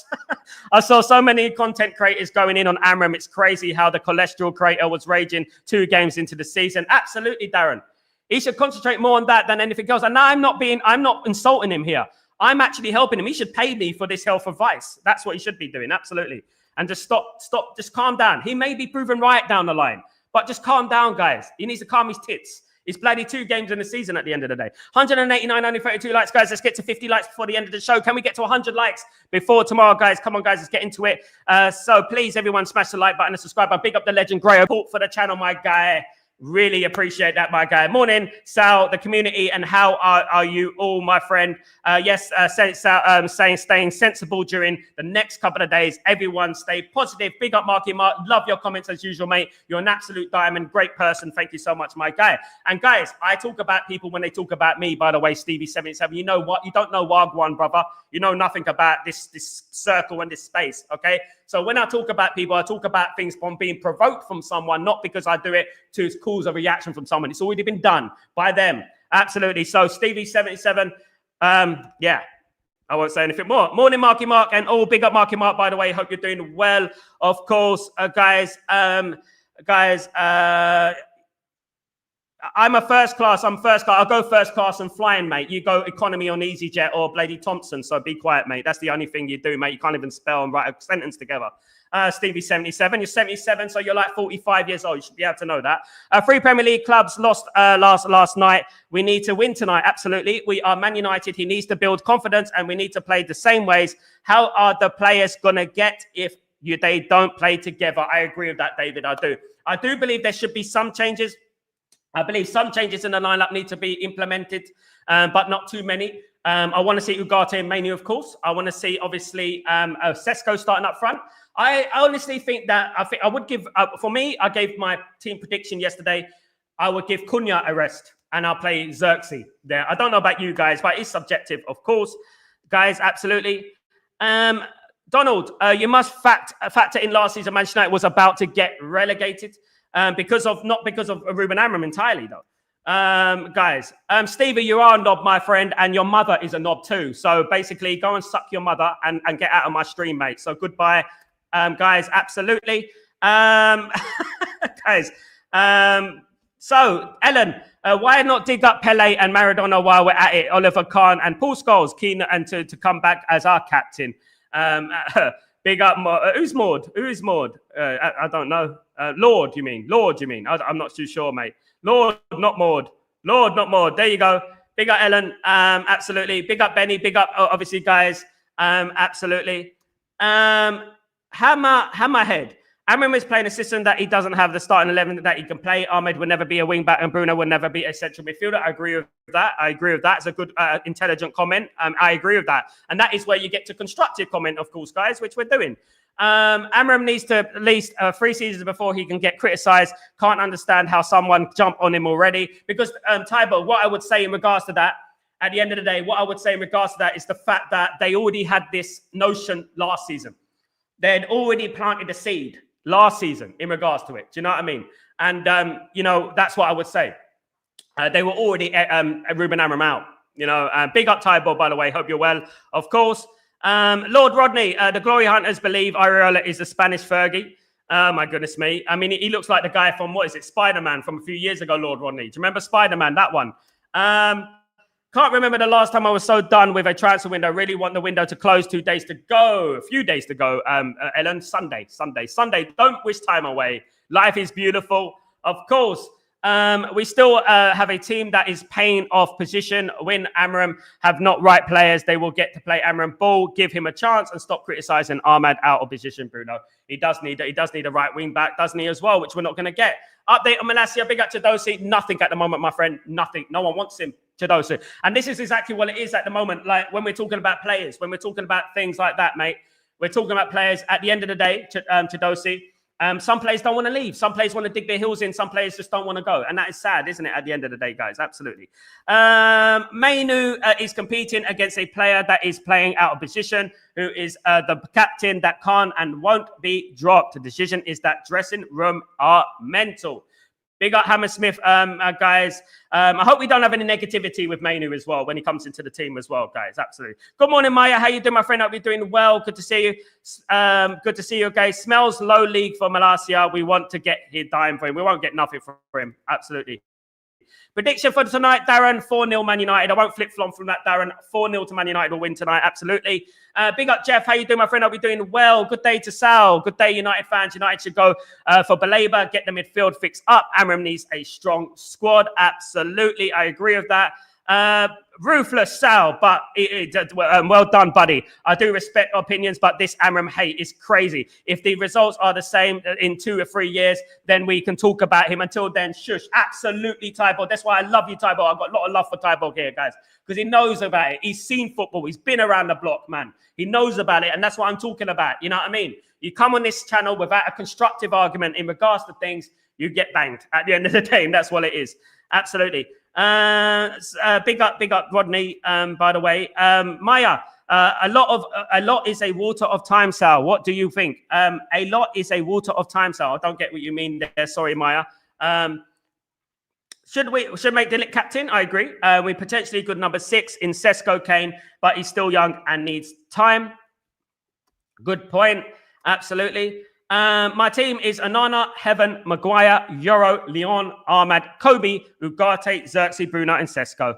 I saw so many content creators going in on Amorim. It's crazy how the cholesterol creator was raging 2 games into the season. Absolutely, Darren. He should concentrate more on that than anything else. And I'm not insulting him here. I'm actually helping him. He should pay me for this health advice. That's what he should be doing. Absolutely. And just stop, just calm down. He may be proven right down the line, but just calm down, guys. He needs to calm his tits. It's bloody 2 games in the season at the end of the day. 189, only 32 likes, guys. Let's get to 50 likes before the end of the show. Can we get to 100 likes before tomorrow, guys? Come on, guys. Let's get into it. So please, everyone, smash the like button and subscribe. Big up the legend, Gray. Support for the channel, my guy. Really appreciate that, my guy. Morning, Sal, the community, and how are you all, my friend? Yes, Sal, saying staying sensible during the next couple of days. Everyone stay positive. Big up, Marky Mark. Love your comments as usual, mate. You're an absolute diamond. Great person. Thank you so much, my guy. And guys, I talk about people when they talk about me, by the way, Stevie77. You know what? You don't know Wagwan, brother. You know nothing about this circle and this space, okay? So when I talk about people, I talk about things from being provoked from someone, not because I do it to cause a reaction from someone. It's already been done by them. Absolutely. So Stevie77, yeah, I won't say anything more. Morning, Marky Mark, and all big up Marky Mark, by the way. Hope you're doing well, of course, guys. I'm first class. I'll go first class and flying, mate. You go economy on EasyJet or Blady Thompson. So be quiet, mate. That's the only thing you do, mate. You can't even spell and write a sentence together. Stevie77. You're 77, so you're like 45 years old. You should be able to know that. 3 Premier League clubs lost last night. We need to win tonight. Absolutely. We are Man United. He needs to build confidence, and we need to play the same ways. How are the players going to get if they don't play together? I agree with that, David. I do believe there should be some changes. I believe some changes in the lineup need to be implemented, but not too many. I want to see Ugarte and Mainoo, of course. I want to see, obviously, Sesko starting up front. I honestly think that I would give, for me, I gave my team prediction yesterday. I would give Cunha a rest, and I'll play Xerxes there. I don't know about you guys, but it's subjective, of course. Guys, absolutely. Donald, you must factor in last season Manchester United was about to get relegated. Not because of Ruben Amorim entirely, though. Guys, Stevie, you are a knob, my friend, and your mother is a knob too. So basically, go and suck your mother and get out of my stream, mate. So goodbye, guys. Absolutely, guys. So Ellen, why not dig up Pele and Maradona while we're at it? Oliver Kahn and Paul Scholes keen and to come back as our captain. Big up, who's Maud? Who is Maud? I don't know. Lord, you mean? I'm not too sure, mate. Lord, not Maud. Lord, not Maud. There you go. Big up, Ellen. Absolutely. Big up, Benny. Big up, obviously, guys. Absolutely. Hammerhead. Amorim is playing a system that he doesn't have the starting 11 that he can play. Ahmed will never be a wing back and Bruno will never be a central midfielder. I agree with that. It's a good, intelligent comment. I agree with that. And that is where you get to constructive comment, of course, guys, which we're doing. Amorim needs to at least 3 seasons before he can get criticised. Can't understand how someone jumped on him already. Because, Tybo, what I would say in regards to that, at the end of the day, what I would say in regards to that is the fact that they already had this notion last season. They had already planted the seed last season in regards to it. Do you know what I mean? And, that's what I would say. They were already Ruben Amorim out. Big up Tybo, by the way. Hope you're well, of course. Lord Rodney, the Glory Hunters believe Areola is the Spanish Fergie. My goodness me. I mean, he looks like the guy from, Spider-Man from a few years ago, Lord Rodney. Do you remember Spider-Man, that one? Can't remember the last time I was so done with a transfer window. Really want the window to close. 2 days to go. A few days to go. Ellen, Sunday. Don't wish time away. Life is beautiful. Of course. We still have a team that is paying off position. When Amorim have not right players, they will get to play Amorim ball. Give him a chance and stop criticising Ahmad out of position. Bruno, he does need a right wing back, doesn't he, as well, which we're not going to get. Update on Malacia, big up to Dosi. Nothing at the moment, my friend. Nothing. No one wants him. Chidosi. And this is exactly what it is at the moment. Like when we're talking about players, when we're talking about things like that, mate, we're talking about players at the end of the day, Chidosi. Some players don't want to leave. Some players want to dig their heels in. Some players just don't want to go. And that is sad, isn't it, at the end of the day, guys? Absolutely. Mainoo is competing against a player that is playing out of position, who is the captain that can't and won't be dropped. The decision is that dressing room are mental. Big up Hammersmith, guys. I hope we don't have any negativity with Mainoo as well when he comes into the team as well, guys. Absolutely. Good morning, Maya. How you doing, my friend? Hope you're doing well. Good to see you. Good to see you, guys. Smells low league for Malacia. We want to get here dying for him. We won't get nothing for him. Absolutely. Prediction for tonight, Darren, 4-0 Man United. I won't flip-flop from that, Darren. 4-0 to Man United will win tonight, absolutely. Big up, Jeff. How you doing, my friend? Hope you're doing well. Good day to Sal. Good day, United fans. United should go for Baleba, get the midfield fixed up. Amorim needs a strong squad. Absolutely, I agree with that. Ruthless Sal, but well done, buddy. I do respect opinions, but this Amorim hate is crazy. If the results are the same in 2 or 3 years, then we can talk about him. Until then, shush. Absolutely, Tybo. That's why I love you, Tybo. I've got a lot of love for Tybo here, guys, because he knows about it. He's seen football. He's been around the block, man. He knows about it, and that's what I'm talking about. You know what I mean? You come on this channel without a constructive argument in regards to things, you get banged at the end of the day, and that's what it is. Absolutely. Big up, Rodney. By the way, Maya. A lot is a water of time, Sal. What do you think? A lot is a water of time, Sal. I don't get what you mean there. Sorry, Maya. Should make Dillick captain? I agree. We potentially good number 6 in Sesko Kane, but he's still young and needs time. Good point. Absolutely. My team is Anana, Heaven, Maguire, Euro, Leon, Ahmad, Kobe, Ugarte, Xerxes, Bruno, and Sesko.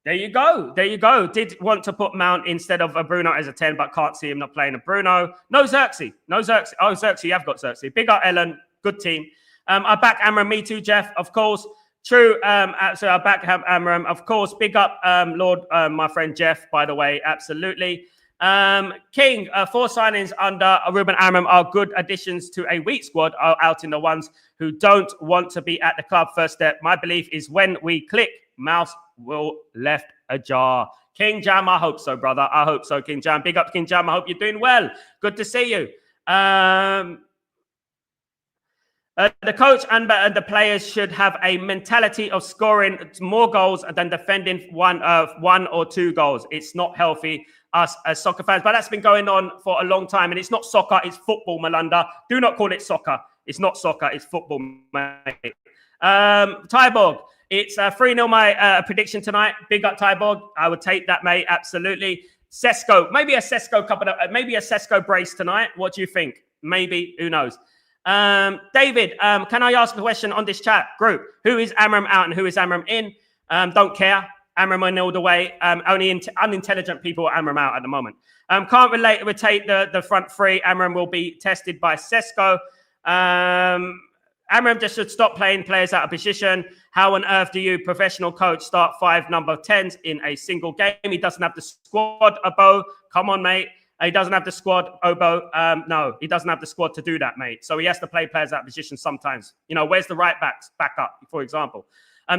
There you go. There you go. Did want to put Mount instead of a Bruno as a 10, but can't see him not playing a Bruno. No Xerxes. No Xerxes. Oh, Xerxes, you have got Xerxes. Big up, Ellen. Good team. I back Amorim. Me too, Jeff. Of course. True. So I back Amorim. Of course. Big up, Lord, my friend Jeff, by the way. Absolutely. King, 4 signings under Ruben Amorim are good additions to a weak squad, out in the ones who don't want to be at the club. First step, my belief is when we click, mouse will left ajar. King Jam, I hope so, brother. I hope so, King Jam. Big up, King Jam. I hope you're doing well. Good to see you. The coach and the players should have a mentality of scoring more goals than defending one or 2 goals. It's not healthy, us as soccer fans. But that's been going on for a long time. And it's not soccer, it's football, Malanda. Do not call it soccer. It's not soccer, it's football, mate. Tyborg, it's 3-0 my prediction tonight. Big up, Tyborg. I would take that, mate. Absolutely. Sesko, maybe a Sesko brace tonight. What do you think? Maybe, who knows? David, can I ask a question on this chat group? Who is Amorim out and who is Amorim in? Don't care. Amorim in all the way. Only unintelligent people are Amorim out at the moment. Can't rotate the front 3. Amorim will be tested by Sesko. Amorim just should stop playing players out of position. How on earth do you, professional coach, start 5 number 10s in a single game? He doesn't have the squad, Abo. Come on, mate. He doesn't have the squad, Obo. No, he doesn't have the squad to do that, mate. So he has to play players out of position sometimes. You know, where's the right backs back up, for example?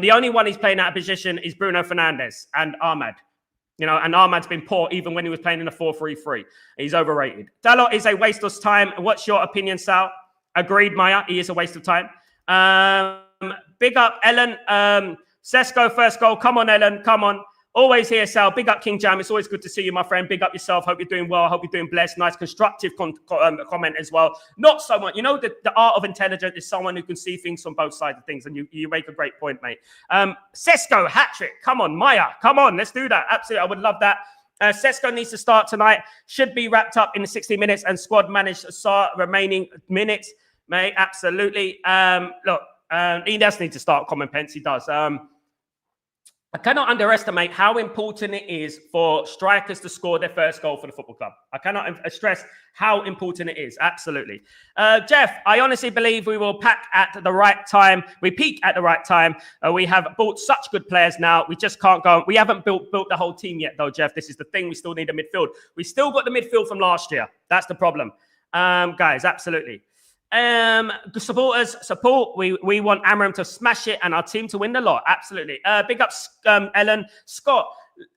The only one he's playing out of position is Bruno Fernandes and Ahmad. You know, and Ahmad's been poor even when he was playing in a 4-3-3. He's overrated. Dalot is a waste of time. What's your opinion, Sal? Agreed, Maya. He is a waste of time. Big up, Ellen. Sesko, first goal. Come on, Ellen. Come on. Always here, Sal. Big up, King Jam. It's always good to see you, my friend. Big up yourself. Hope you're doing well. Hope you're doing blessed. Nice, constructive comment as well. Not so much. You know, the art of intelligence is someone who can see things from both sides of things. And you make a great point, mate. Sesko, hat-trick. Come on, Maya. Come on. Let's do that. Absolutely. I would love that. Sesko needs to start tonight. Should be wrapped up in the 60 minutes and squad managed to start remaining minutes, mate. Absolutely. Look, he does need to start. Common Pence. He does. I cannot underestimate how important it is for strikers to score their first goal for the football club. I cannot stress how important it is. Absolutely. Jeff, I honestly believe we will pack at the right time. We peak at the right time. We have bought such good players now. We just can't go. We haven't built the whole team yet, though, Jeff. This is the thing. We still need a midfield. We still got the midfield from last year. That's the problem. Guys, absolutely. Supporters, support. We want Amorim to smash it and our team to win the lot. Absolutely. Big ups, Ellen. Scott,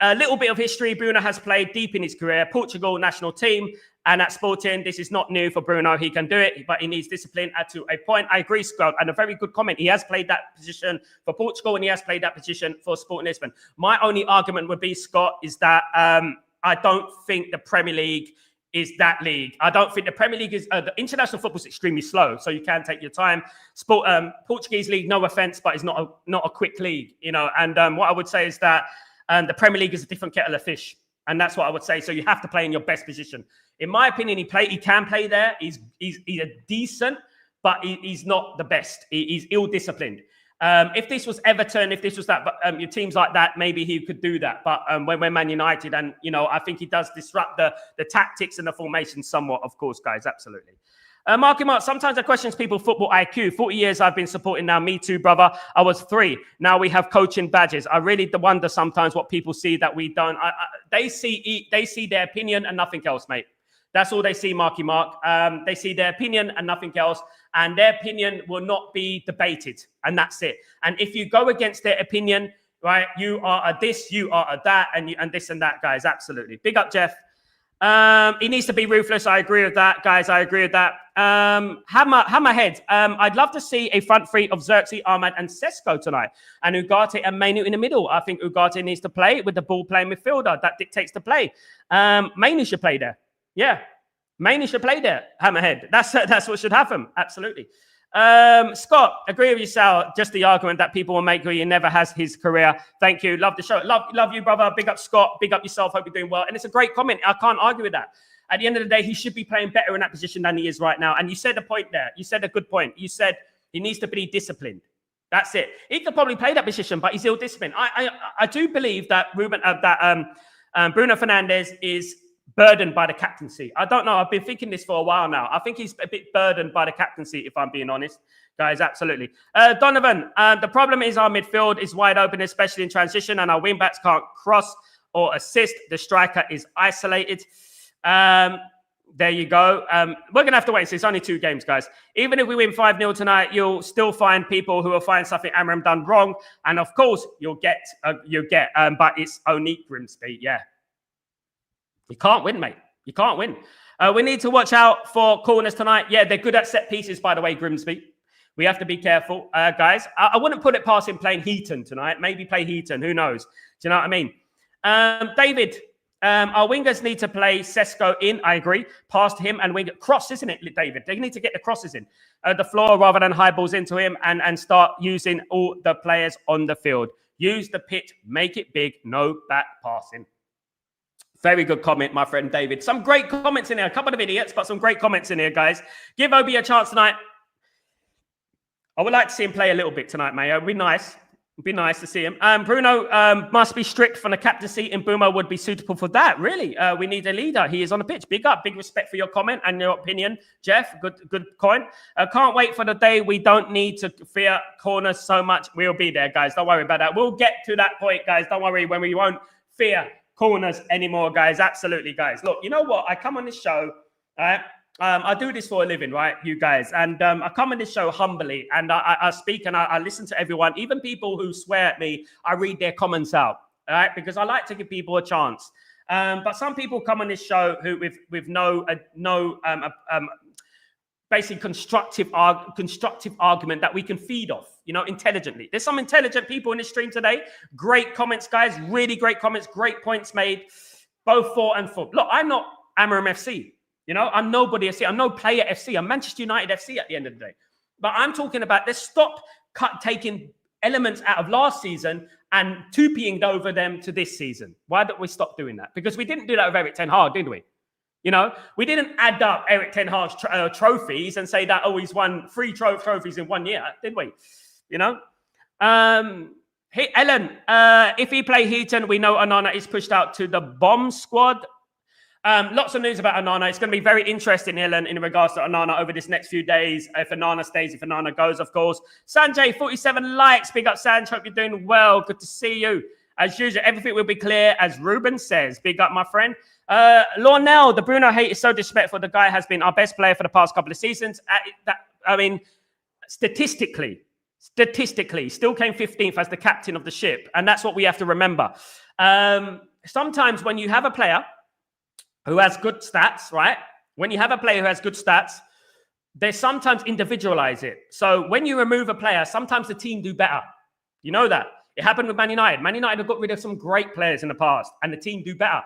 a little bit of history. Bruno has played deep in his career. Portugal national team and at Sporting. This is not new for Bruno. He can do it, but he needs discipline to a point. I agree, Scott. And a very good comment. He has played that position for Portugal and he has played that position for Sporting Lisbon. My only argument would be, Scott, is that I don't think the Premier League is that league. I don't think the Premier League is the international football is extremely slow, so you can take your time. Portuguese league, no offense, but it's not a quick league, you know. And what I would say is that the Premier League is a different kettle of fish, and that's what I would say. So you have to play in your best position. In my opinion, he can play there. He's a decent, but he's not the best. He's ill-disciplined. If this was Everton, if this was that, your teams like that, maybe he could do that. But when we're Man United, and you know, I think he does disrupt the tactics and the formation somewhat. Of course, guys, absolutely. Marky Mark, sometimes I question people's football IQ. 40 years I've been supporting now. Me too, brother. I was 3. Now we have coaching badges. I really wonder sometimes what people see that we don't. They see their opinion and nothing else, mate. That's all they see, Marky Mark. They see their opinion and nothing else. And their opinion will not be debated. And that's it. And if you go against their opinion, right, you are a this, you are a that, and this and that, guys. Absolutely. Big up, Jeff. He needs to be ruthless. I agree with that, guys. I agree with that. Hammerhead. I'd love to see a front three of Xerxes, Ahmad, and Sesko tonight, and Ugarte and Mainoo in the middle. I think Ugarte needs to play with the ball playing midfielder. That dictates the play. Mainoo should play there. Yeah, Mainoo should play there. Hammerhead. That's what should happen. Absolutely. Scott, agree with you, Sal. Just the argument that people will make where he never has his career. Thank you. Love the show. Love you, brother. Big up, Scott. Big up yourself. Hope you're doing well. And it's a great comment. I can't argue with that. At the end of the day, he should be playing better in that position than he is right now. And you said a point there. You said a good point. You said he needs to be disciplined. That's it. He could probably play that position, but he's ill-disciplined. I do believe that Ruben, Bruno Fernandes is burdened by the captaincy. I don't know. I've been thinking this for a while now. I think he's a bit burdened by the captaincy, if I'm being honest. Guys, absolutely. Donovan, the problem is our midfield is wide open, especially in transition, and our wing-backs can't cross or assist. The striker is isolated. There you go. We're going to have to wait. So it's only 2 games, guys. Even if we win 5-0 tonight, you'll still find people who will find something Amorim done wrong. And of course, you'll get, but it's only Grimsby. Yeah. You can't win, mate. You can't win. We need to watch out for corners tonight. Yeah, they're good at set pieces, by the way, Grimsby. We have to be careful, guys. I wouldn't put it past him playing Heaton tonight. Maybe play Heaton. Who knows? Do you know what I mean? David, our wingers need to play Sesko in. I agree. Past him and winger. Cross, isn't it, David? They need to get the crosses in the floor rather than high balls into him and start using all the players on the field. Use the pitch. Make it big. No back passing. Very good comment, my friend David. Some great comments in here. A couple of idiots, but some great comments in here, guys. Give Obi a chance tonight. I would like to see him play a little bit tonight, mate. It'd be nice. It'd be nice to see him. Bruno must be strict from the captaincy, and Boomer would be suitable for that. Really, we need a leader. He is on the pitch. Big up. Big respect for your comment and your opinion, Jeff. Good point. Can't wait for the day we don't need to fear corners so much. We'll be there, guys. Don't worry about that. We'll get to that point, guys. Don't worry when we won't fear corners anymore, guys. Absolutely, guys. Look, you know what? I come on this show, right? I do this for a living, right, you guys? And I come on this show humbly, and I speak and I listen to everyone, even people who swear at me. I read their comments out, all right? Because I like to give people a chance. But some people come on this show who with no basically constructive argument that we can feed off, you know, intelligently. There's some intelligent people in this stream today. Great comments, guys. Really great comments. Great points made, both for and for. Look, I'm not Amorim FC. You know, I'm nobody FC. I'm no player FC. I'm Manchester United FC at the end of the day. But I'm talking about let's stop taking elements out of last season and 2P'ing over them to this season. Why don't we stop doing that? Because we didn't do that with Eric Ten Hag, did we? You know, we didn't add up Eric Ten Hag's trophies and say that, oh, he's won 3 trophies in 1 year, did we? You know? Hey, Ellen, if he play Heaton, we know Onana is pushed out to the bomb squad. Lots of news about Onana. It's going to be very interesting, Ellen, in regards to Onana over this next few days. If Onana stays, if Onana goes, of course. Sanjay, 47 likes. Big up, Sanj. Hope you're doing well. Good to see you. As usual, everything will be clear, as Ruben says. Big up, my friend. Lornell, the Bruno hate is so disrespectful. The guy has been our best player for the past couple of seasons. Statistically, still came 15th as the captain of the ship. And that's what we have to remember. Sometimes when you have a player who has good stats, right? When you have a player who has good stats, they sometimes individualize it. So when you remove a player, sometimes the team do better. You know that. It happened with Man United. Man United have got rid of some great players in the past, and the team do better.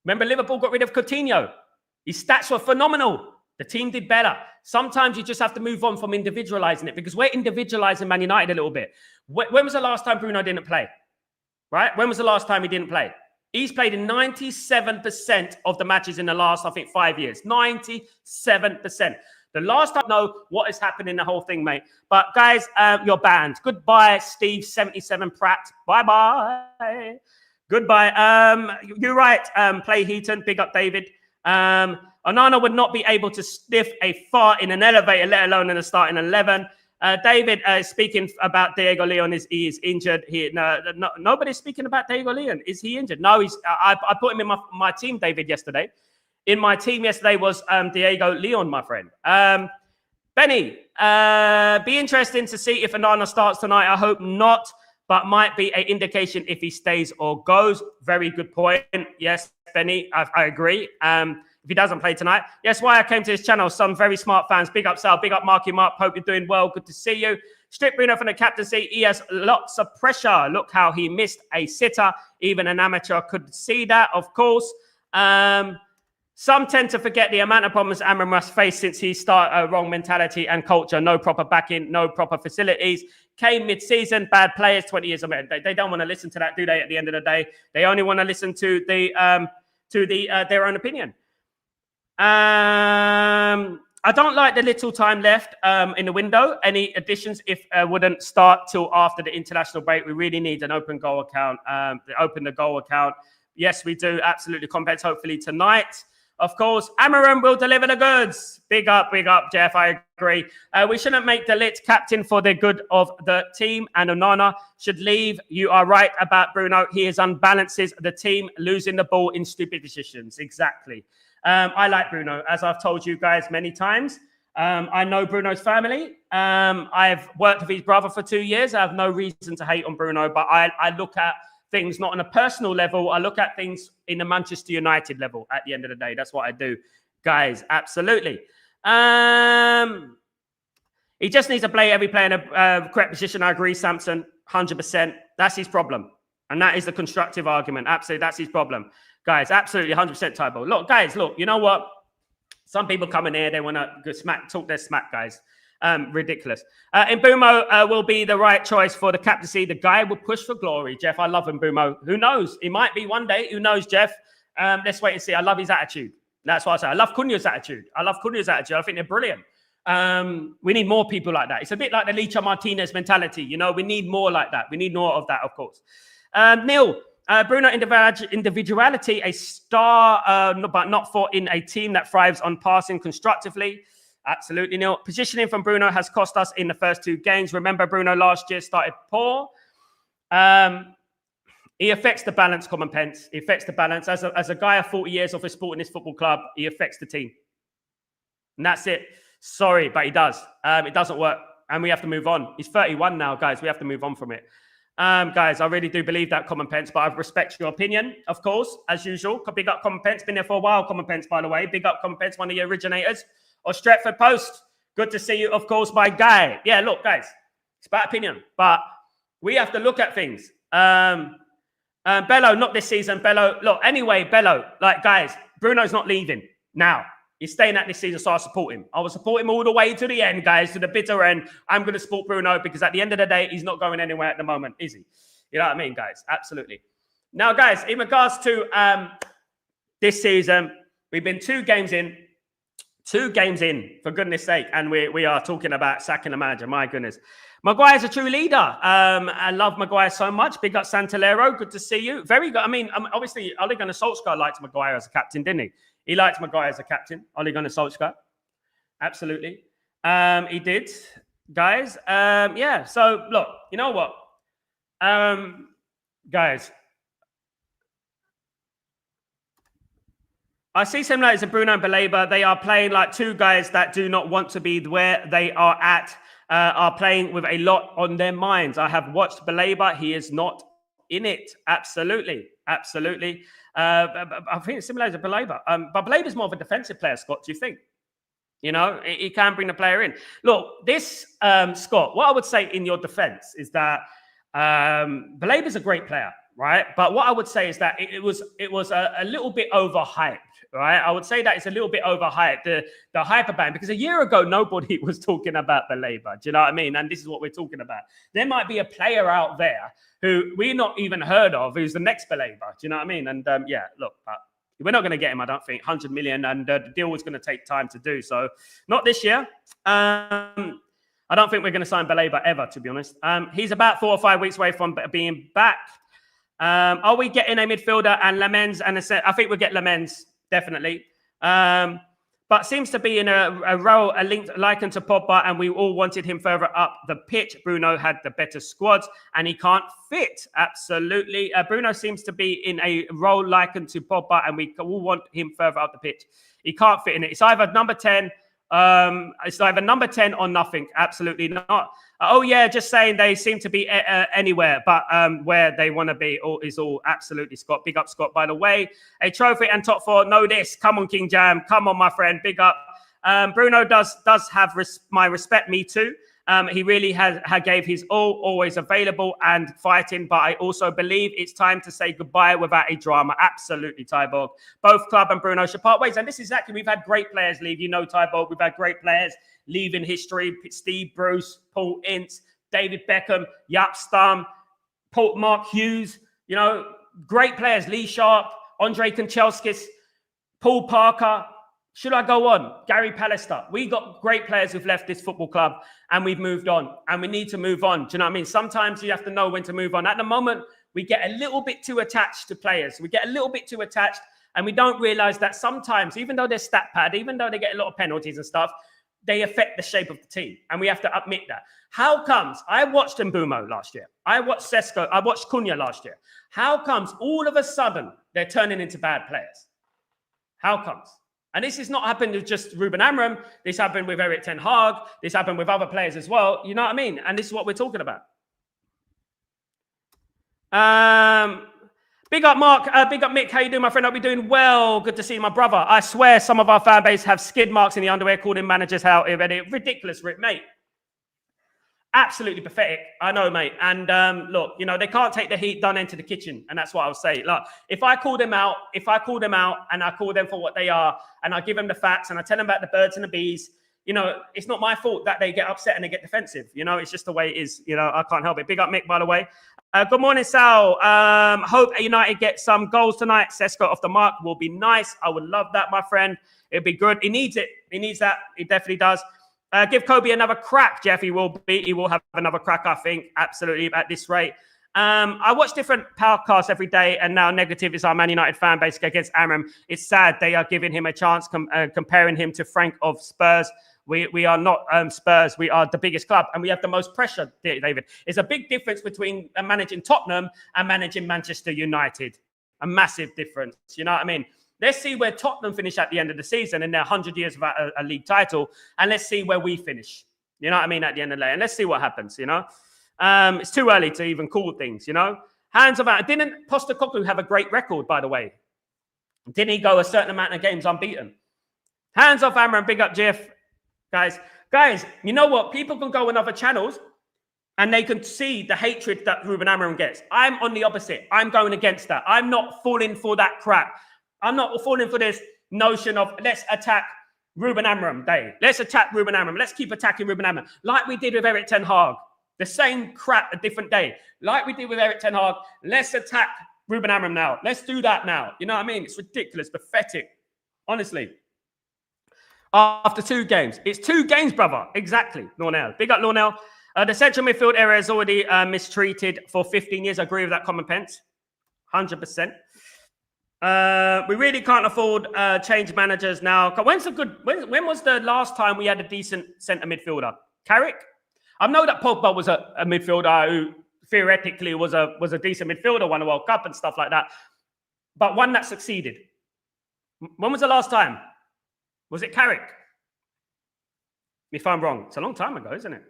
Remember, Liverpool got rid of Coutinho. His stats were phenomenal. The team did better. Sometimes you just have to move on from individualizing it, because we're individualizing Man United a little bit. When was the last time Bruno didn't play? Right? When was the last time he didn't play? He's played in 97% of the matches in the last, I think, 5 years. 97%. The last time I know what has happened in the whole thing, mate. But guys, you're banned. Goodbye, Steve 77 Pratt. Bye-bye. Goodbye. You're right. Play Heaton. Big up, David. Onana would not be able to sniff a fart in an elevator, let alone in a starting 11. David speaking about Diego Leon. He is injured. Nobody's speaking about Diego Leon. Is he injured? No, he's. I put him in my team, David, yesterday. In my team yesterday was Diego Leon, my friend. Benny, be interesting to see if Onana starts tonight. I hope not, but might be an indication if he stays or goes. Very good point. Yes, Benny, I agree. If he doesn't play tonight. Yes, why I came to this channel. Some very smart fans. Big up, Sal. Big up, Marky Mark. Hope you're doing well. Good to see you. Strip Bruno from the captaincy. He has lots of pressure. Look how he missed a sitter. Even an amateur could see that, of course. Some tend to forget the amount of problems Amorim must face since he started a wrong mentality and culture. No proper backing, no proper facilities. Came mid-season, bad players, 20 years old. They don't want to listen to that, do they? At the end of the day, they only want to listen to their own opinion. I don't like the little time left in the window. Any additions if wouldn't start till after the international break. We really need an open goal account. Open the goal account. Yes, we do. Absolutely. Compets hopefully tonight. Of course, Amorim will deliver the goods. Big up, Jeff. I agree. We shouldn't make De Ligt captain for the good of the team, and Onana should leave. You are right about Bruno. He unbalances the team, losing the ball in stupid decisions. Exactly. I like Bruno, as I've told you guys many times. I know Bruno's family. I've worked with his brother for 2 years. I have no reason to hate on Bruno, but I look at things not on a personal level. I look at things in the Manchester United level at the end of the day. That's what I do, guys. Absolutely. He just needs to play every player in a correct position. I agree, Samson, 100%. That's his problem. And that is the constructive argument. Absolutely, that's his problem. Guys, absolutely 100% Tybo. Look, guys, look, you know what? Some people come in here, they want to talk their smack, guys. Ridiculous. Mbumo will be the right choice for the captaincy. The guy will push for glory. Jeff, I love Mbumo. Who knows? He might be one day. Who knows, Jeff? Let's wait and see. I love his attitude. That's what I say. I love Cunha's attitude. I think they're brilliant. We need more people like that. It's a bit like the Licha Martinez mentality. You know, we need more like that. We need more of that, of course. Neil, Bruno individuality, a star, but not for in a team that thrives on passing constructively. Absolutely, Neil. Positioning from Bruno has cost us in the first 2 games. Remember, Bruno last year started poor. He affects the balance, Common Pence. He affects the balance. As a guy of 40 years of his sport in this football club, he affects the team. And that's it. Sorry, but he does. It doesn't work. And we have to move on. He's 31 now, guys. We have to move on from it. Guys, I really do believe that, Common Pence, but I respect your opinion, of course, as usual. Big up Common Pence. Been there for a while, Common Pence, by the way. Big up Common Pence, one of the originators of Stretford Post. Good to see you, of course, my guy. Yeah, look, guys, it's about opinion, but we have to look at things. Bello, not this season. Bello, look, anyway, Bello, like, guys, Bruno's not leaving now. He's staying at this season, so I support him. I will support him all the way to the end, guys, to the bitter end. I'm going to support Bruno because at the end of the day, he's not going anywhere at the moment, is he? You know what I mean, guys? Absolutely. Now, guys, in regards to this season, we've been 2 games in. 2 games in, for goodness sake, and we are talking about sacking the manager. My goodness. Maguire's a true leader. I love Maguire so much. Big up Santalero. Good to see you. Very good. I mean, obviously, Ole Gunnar Solskjaer liked Maguire as a captain, didn't he? He liked Maguire as a captain. Ole Gunnar Solskjaer. Absolutely. He did, guys. Yeah. So, look, you know what? Guys, I see similarities in Bruno and Baleba. They are playing like 2 guys that do not want to be where they are at, are playing with a lot on their minds. I have watched Baleba. He is not in it. Absolutely. Absolutely. I think it's similar to Baleba. But Baleba is more of a defensive player, Scott. Do you think? You know, he can bring the player in. Look, this, Scott, what I would say in your defense is that Baleba is a great player, right? But what I would say is that it was a little bit overhyped, right? I would say that it's a little bit overhyped, the hyperban, because a year ago, nobody was talking about Baleba. Do you know what I mean? And this is what we're talking about. There might be a player out there who we're not even heard of, who's the next Baleba. Do you know what I mean? And yeah, look, we're not going to get him, I don't think, 100 million, and the deal was going to take time to do. So not this year. I don't think we're going to sign Baleba ever, to be honest. He's about 4 or 5 weeks away from being back. Are we getting a midfielder and Lamens? And I think we'll get Lamens, definitely. But seems to be in a role likened to Pogba, and we all wanted him further up the pitch. Bruno had the better squads, and he can't fit. Absolutely. Bruno seems to be in a role likened to Pogba, and we all want him further up the pitch. He can't fit in it. It's either number 10. It's either number 10 or nothing. Absolutely not. Oh, yeah, just saying they seem to be anywhere, but where they want to be is all absolutely Scott. Big up, Scott, by the way. A trophy and top 4. Know this. Come on, King Jam. Come on, my friend. Big up. Bruno does have my respect. Me too. He really gave his all, always available and fighting. But I also believe it's time to say goodbye without a drama. Absolutely, Tyborg. Both Club and Bruno should part ways. And this is exactly, we've had great players leave. You know, Tyborg, we've had great players leave in history. Steve Bruce, Paul Ince, David Beckham, Jaap Stam, Mark Hughes. You know, great players. Lee Sharp, Andre Kanchelskis, Paul Parker. Should I go on? Gary Pallister. We got great players who've left this football club and we've moved on, and we need to move on. Do you know what I mean? Sometimes you have to know when to move on. At the moment, we get a little bit too attached to players. We get a little bit too attached, and we don't realize that sometimes, even though they're stat pad, even though they get a lot of penalties and stuff, they affect the shape of the team. And we have to admit that. How comes? I watched Mbumo last year. I watched Sesko. I watched Cunha last year. How comes all of a sudden they're turning into bad players? How comes? And this has not happened with just Ruben Amorim. This happened with Erik ten Hag. This happened with other players as well. You know what I mean? And this is what we're talking about. Big up, Mark. Big up, Mick. How you doing, my friend? I'll be doing well. Good to see you, my brother. I swear some of our fan base have skid marks in the underwear calling managers how ridiculous, mate. Absolutely pathetic. I know, mate. And look, you know, they can't take the heat, don't enter the kitchen. And that's what I'll say. Look, if I call them out and I call them for what they are, and I give them the facts and I tell them about the birds and the bees, you know, it's not my fault that they get upset and they get defensive. You know, it's just the way it is. You know, I can't help it. Big up, Mick, by the way. Good morning, Sal. Hope United get some goals tonight. Sesko off the mark will be nice. I would love that, my friend. It'd be good. He needs it. He needs that. He definitely does. Give Kobe another crack, Jeff. He will have another crack, I think. Absolutely, at this rate. I watch different podcasts every day, and now negative is our Man United fan base against Amorim. It's sad they are giving him a chance, comparing him to Frank of Spurs. We are not Spurs. We are the biggest club, and we have the most pressure, David. It's a big difference between managing Tottenham and managing Manchester United. A massive difference. You know what I mean? Let's see where Tottenham finish at the end of the season in their 100 years without a league title. And let's see where we finish. You know what I mean? At the end of the day. And let's see what happens, you know. It's too early to even call things, you know. Hands of out. Didn't Postecoglou have a great record, by the way? Didn't he go a certain amount of games unbeaten? Hands off Amorim. Big up, Jeff. Guys, you know what? People can go on other channels and they can see the hatred that Ruben Amorim gets. I'm on the opposite. I'm going against that. I'm not falling for that crap. I'm not falling for this notion of let's attack Ruben Amorim Day. Let's attack Ruben Amorim. Let's keep attacking Ruben Amorim. Like we did with Erik ten Hag. The same crap a different day. Like we did with Erik ten Hag. Let's attack Ruben Amorim now. Let's do that now. You know what I mean? It's ridiculous, pathetic. Honestly. after 2 games. It's 2 games, brother. Exactly, Lornell. Big up, Lornell. The central midfield area is already mistreated for 15 years. I agree with that comment, Pence. 100%. We really can't afford change managers now. When was the last time we had a decent centre midfielder? Carrick? I know that Pogba was a midfielder who theoretically was a decent midfielder, won a World Cup and stuff like that, but one that succeeded. When was the last time? Was it Carrick? If I'm wrong, it's a long time ago, isn't it?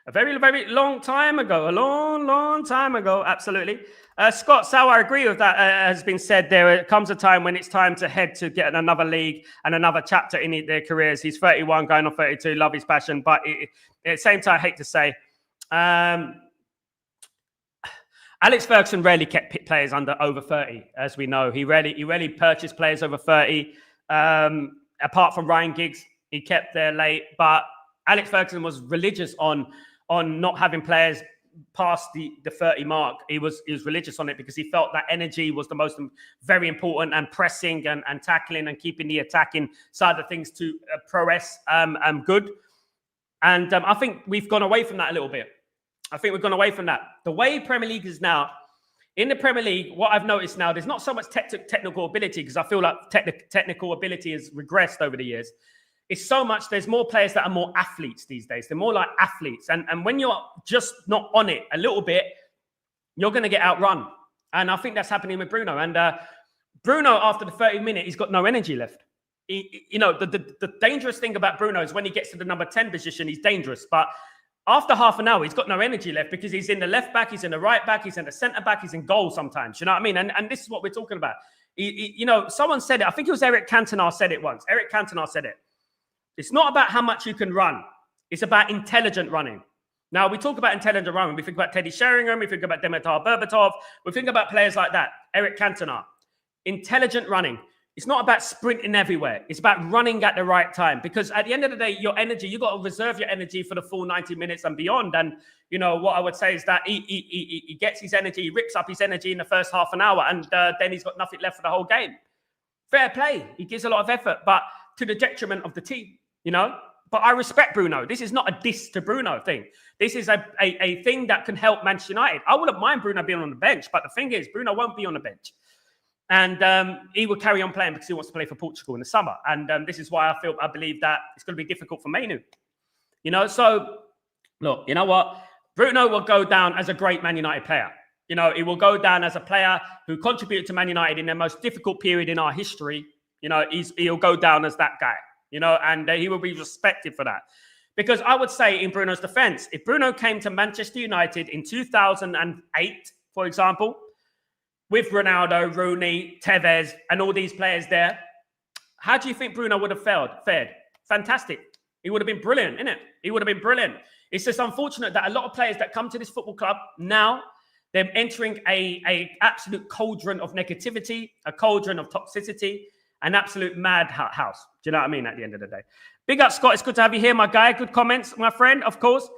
A very, very long time ago. A long, long time ago. Absolutely. Scott, Sal, I agree with that. Has been said there comes a time when it's time to head to get another league and another chapter in their careers. He's 31, going on 32. Love his passion. But at the same time, I hate to say, Alex Ferguson rarely kept players over 30, as we know. He rarely purchased players over 30. Apart from Ryan Giggs, he kept there late. But Alex Ferguson was religious on not having players past the 30 mark. He was religious on it because he felt that energy was the most very important, and pressing and tackling and keeping the attacking side of things to progress good. And I think we've gone away from that a little bit. I think we've gone away from that. The way Premier League is now, in the Premier League, what I've noticed now, there's not so much technical ability, because I feel like technical ability has regressed over the years. It's so much, there's more players that are more athletes these days. They're more like athletes. And when you're just not on it a little bit, you're going to get outrun. And I think that's happening with Bruno. And Bruno, after the 30 minute, he's got no energy left. The dangerous thing about Bruno is when he gets to the number 10 position, he's dangerous. But after half an hour, he's got no energy left, because he's in the left back, he's in the right back, he's in the centre back, he's in goal sometimes. You know what I mean? And this is what we're talking about. Someone said it. I think it was Eric Cantona said it once. Eric Cantona said it. It's not about how much you can run. It's about intelligent running. Now, we talk about intelligent running. We think about Teddy Sheringham. We think about Dimitar Berbatov. We think about players like that. Eric Cantona. Intelligent running. It's not about sprinting everywhere. It's about running at the right time. Because at the end of the day, your energy, you've got to reserve your energy for the full 90 minutes and beyond. And, what I would say is that he gets his energy, he rips up his energy in the first half an hour, and then he's got nothing left for the whole game. Fair play. He gives a lot of effort, but to the detriment of the team. But I respect Bruno. This is not a diss to Bruno thing. This is a thing that can help Manchester United. I wouldn't mind Bruno being on the bench, but the thing is, Bruno won't be on the bench. And he will carry on playing because he wants to play for Portugal in the summer. And this is why I believe that it's going to be difficult for Mainoo. So, look, you know what? Bruno will go down as a great Man United player. He will go down as a player who contributed to Man United in their most difficult period in our history. He'll go down as that guy. And he will be respected for that. Because I would say, in Bruno's defense, if Bruno came to Manchester United in 2008, for example, with Ronaldo, Rooney, Tevez, and all these players there, how do you think Bruno would have fared? Fantastic. He would have been brilliant, innit? He would have been brilliant. It's just unfortunate that a lot of players that come to this football club now, they're entering a absolute cauldron of negativity, a cauldron of toxicity, an absolute madhouse. Do you know what I mean? At the end of the day. Big up, Scott. It's good to have you here, my guy. Good comments, my friend, of course.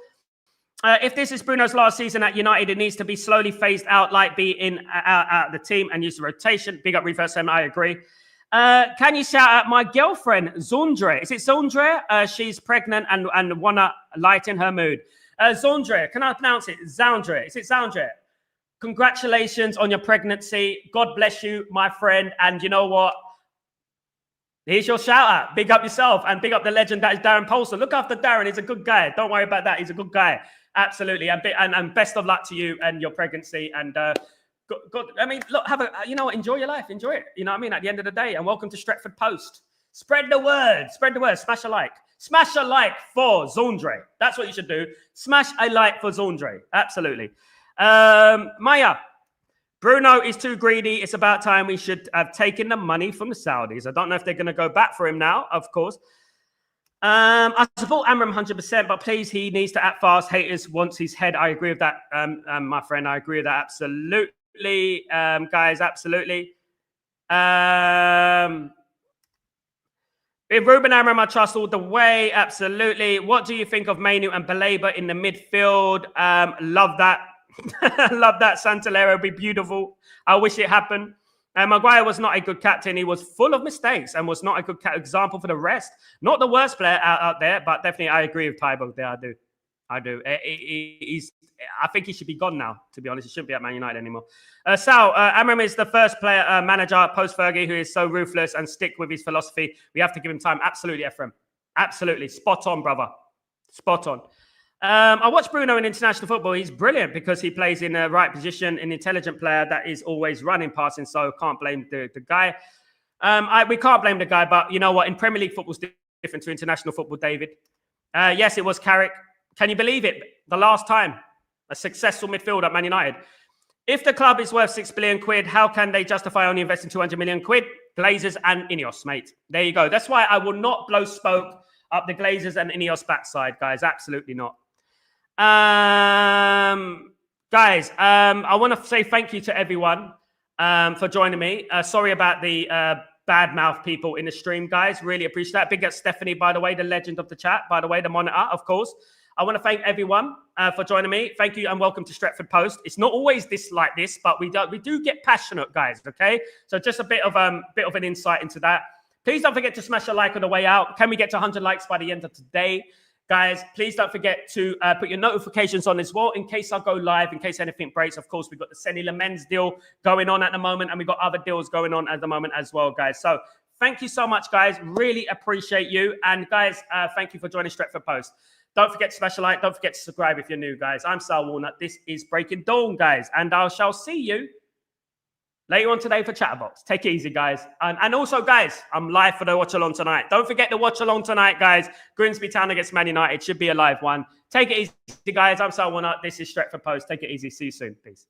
If this is Bruno's last season at United, it needs to be slowly phased out, like be out the team and use the rotation. Big up, Reverse M. I agree. Can you shout out my girlfriend, Zondre? Is it Zondre? She's pregnant and want to lighten her mood. Zondre, can I pronounce it? Zondre. Is it Zondre? Congratulations on your pregnancy. God bless you, my friend. And you know what? Here's your shout out. Big up yourself and big up the legend that is Darren Polson. Look after Darren. He's a good guy. Don't worry about that. He's a good guy. Absolutely. And best of luck to you and your pregnancy. And God, I mean, look, enjoy your life. Enjoy it. You know what I mean? At the end of the day. And welcome to Stretford Post. Spread the word. Spread the word. Smash a like. Smash a like for Zondre. That's what you should do. Smash a like for Zondre. Absolutely. Maya. Bruno is too greedy. It's about time we should have taken the money from the Saudis. I don't know if they're going to go back for him now, of course. I support Amorim 100%, but please, he needs to act fast. Haters wants his head. I agree with that, my friend. I agree with that absolutely, guys, absolutely. With Ruben Amorim, I trust all the way. Absolutely. What do you think of Mainoo and Baleba in the midfield? Love that. Love that. Santalero would be beautiful. I wish it happened. And Maguire was not a good captain. He was full of mistakes and was not a good example for the rest. Not the worst player out there, but definitely I agree with Tybo there. I do. I think he should be gone now, to be honest. He shouldn't be at Man United anymore. Sal, Amorim is the first manager post-Fergie who is so ruthless and stick with his philosophy. We have to give him time. Absolutely, Ephraim. Absolutely. Spot on, brother. Spot on. I watched Bruno in international football. He's brilliant because he plays in the right position, an intelligent player that is always running, passing. So can't blame the guy. We can't blame the guy, but you know what? In Premier League football is different to international football, David. Yes, it was Carrick. Can you believe it? The last time a successful midfielder at Man United. If the club is worth £6 billion, how can they justify only investing 200 million quid? Glazers and Ineos, mate. There you go. That's why I will not blow smoke up the Glazers and Ineos backside, guys. Absolutely not. Guys, I want to say thank you to everyone for joining me. Sorry about the bad mouth people in the stream, guys. Really appreciate that. Big up Stephanie, by the way, the legend of the chat, by the way, the monitor, of course. I want to thank everyone for joining me. Thank you and welcome to Stretford Post. It's not always like this, but we do get passionate, guys. Okay, so just a bit of an insight into that. Please don't forget to smash a like on the way out. Can we get to 100 likes by the end of today? Guys, please don't forget to put your notifications on as well in case I go live, in case anything breaks. Of course, we've got the Senny Lamens deal going on at the moment, and we've got other deals going on at the moment as well, guys. So thank you so much, guys. Really appreciate you. And guys, thank you for joining Stretford Post. Don't forget to smash a like. Don't forget to subscribe if you're new, guys. I'm Sal Warner. This is Breaking Dawn, guys. And I shall see you later on today for Chatterbox. Take it easy, guys. And also, guys, I'm live for the watch-along tonight. Don't forget to watch along tonight, guys. Grimsby Town against Man United. Should be a live one. Take it easy, guys. I'm Sal Warner. This is Stretford Post. Take it easy. See you soon. Peace.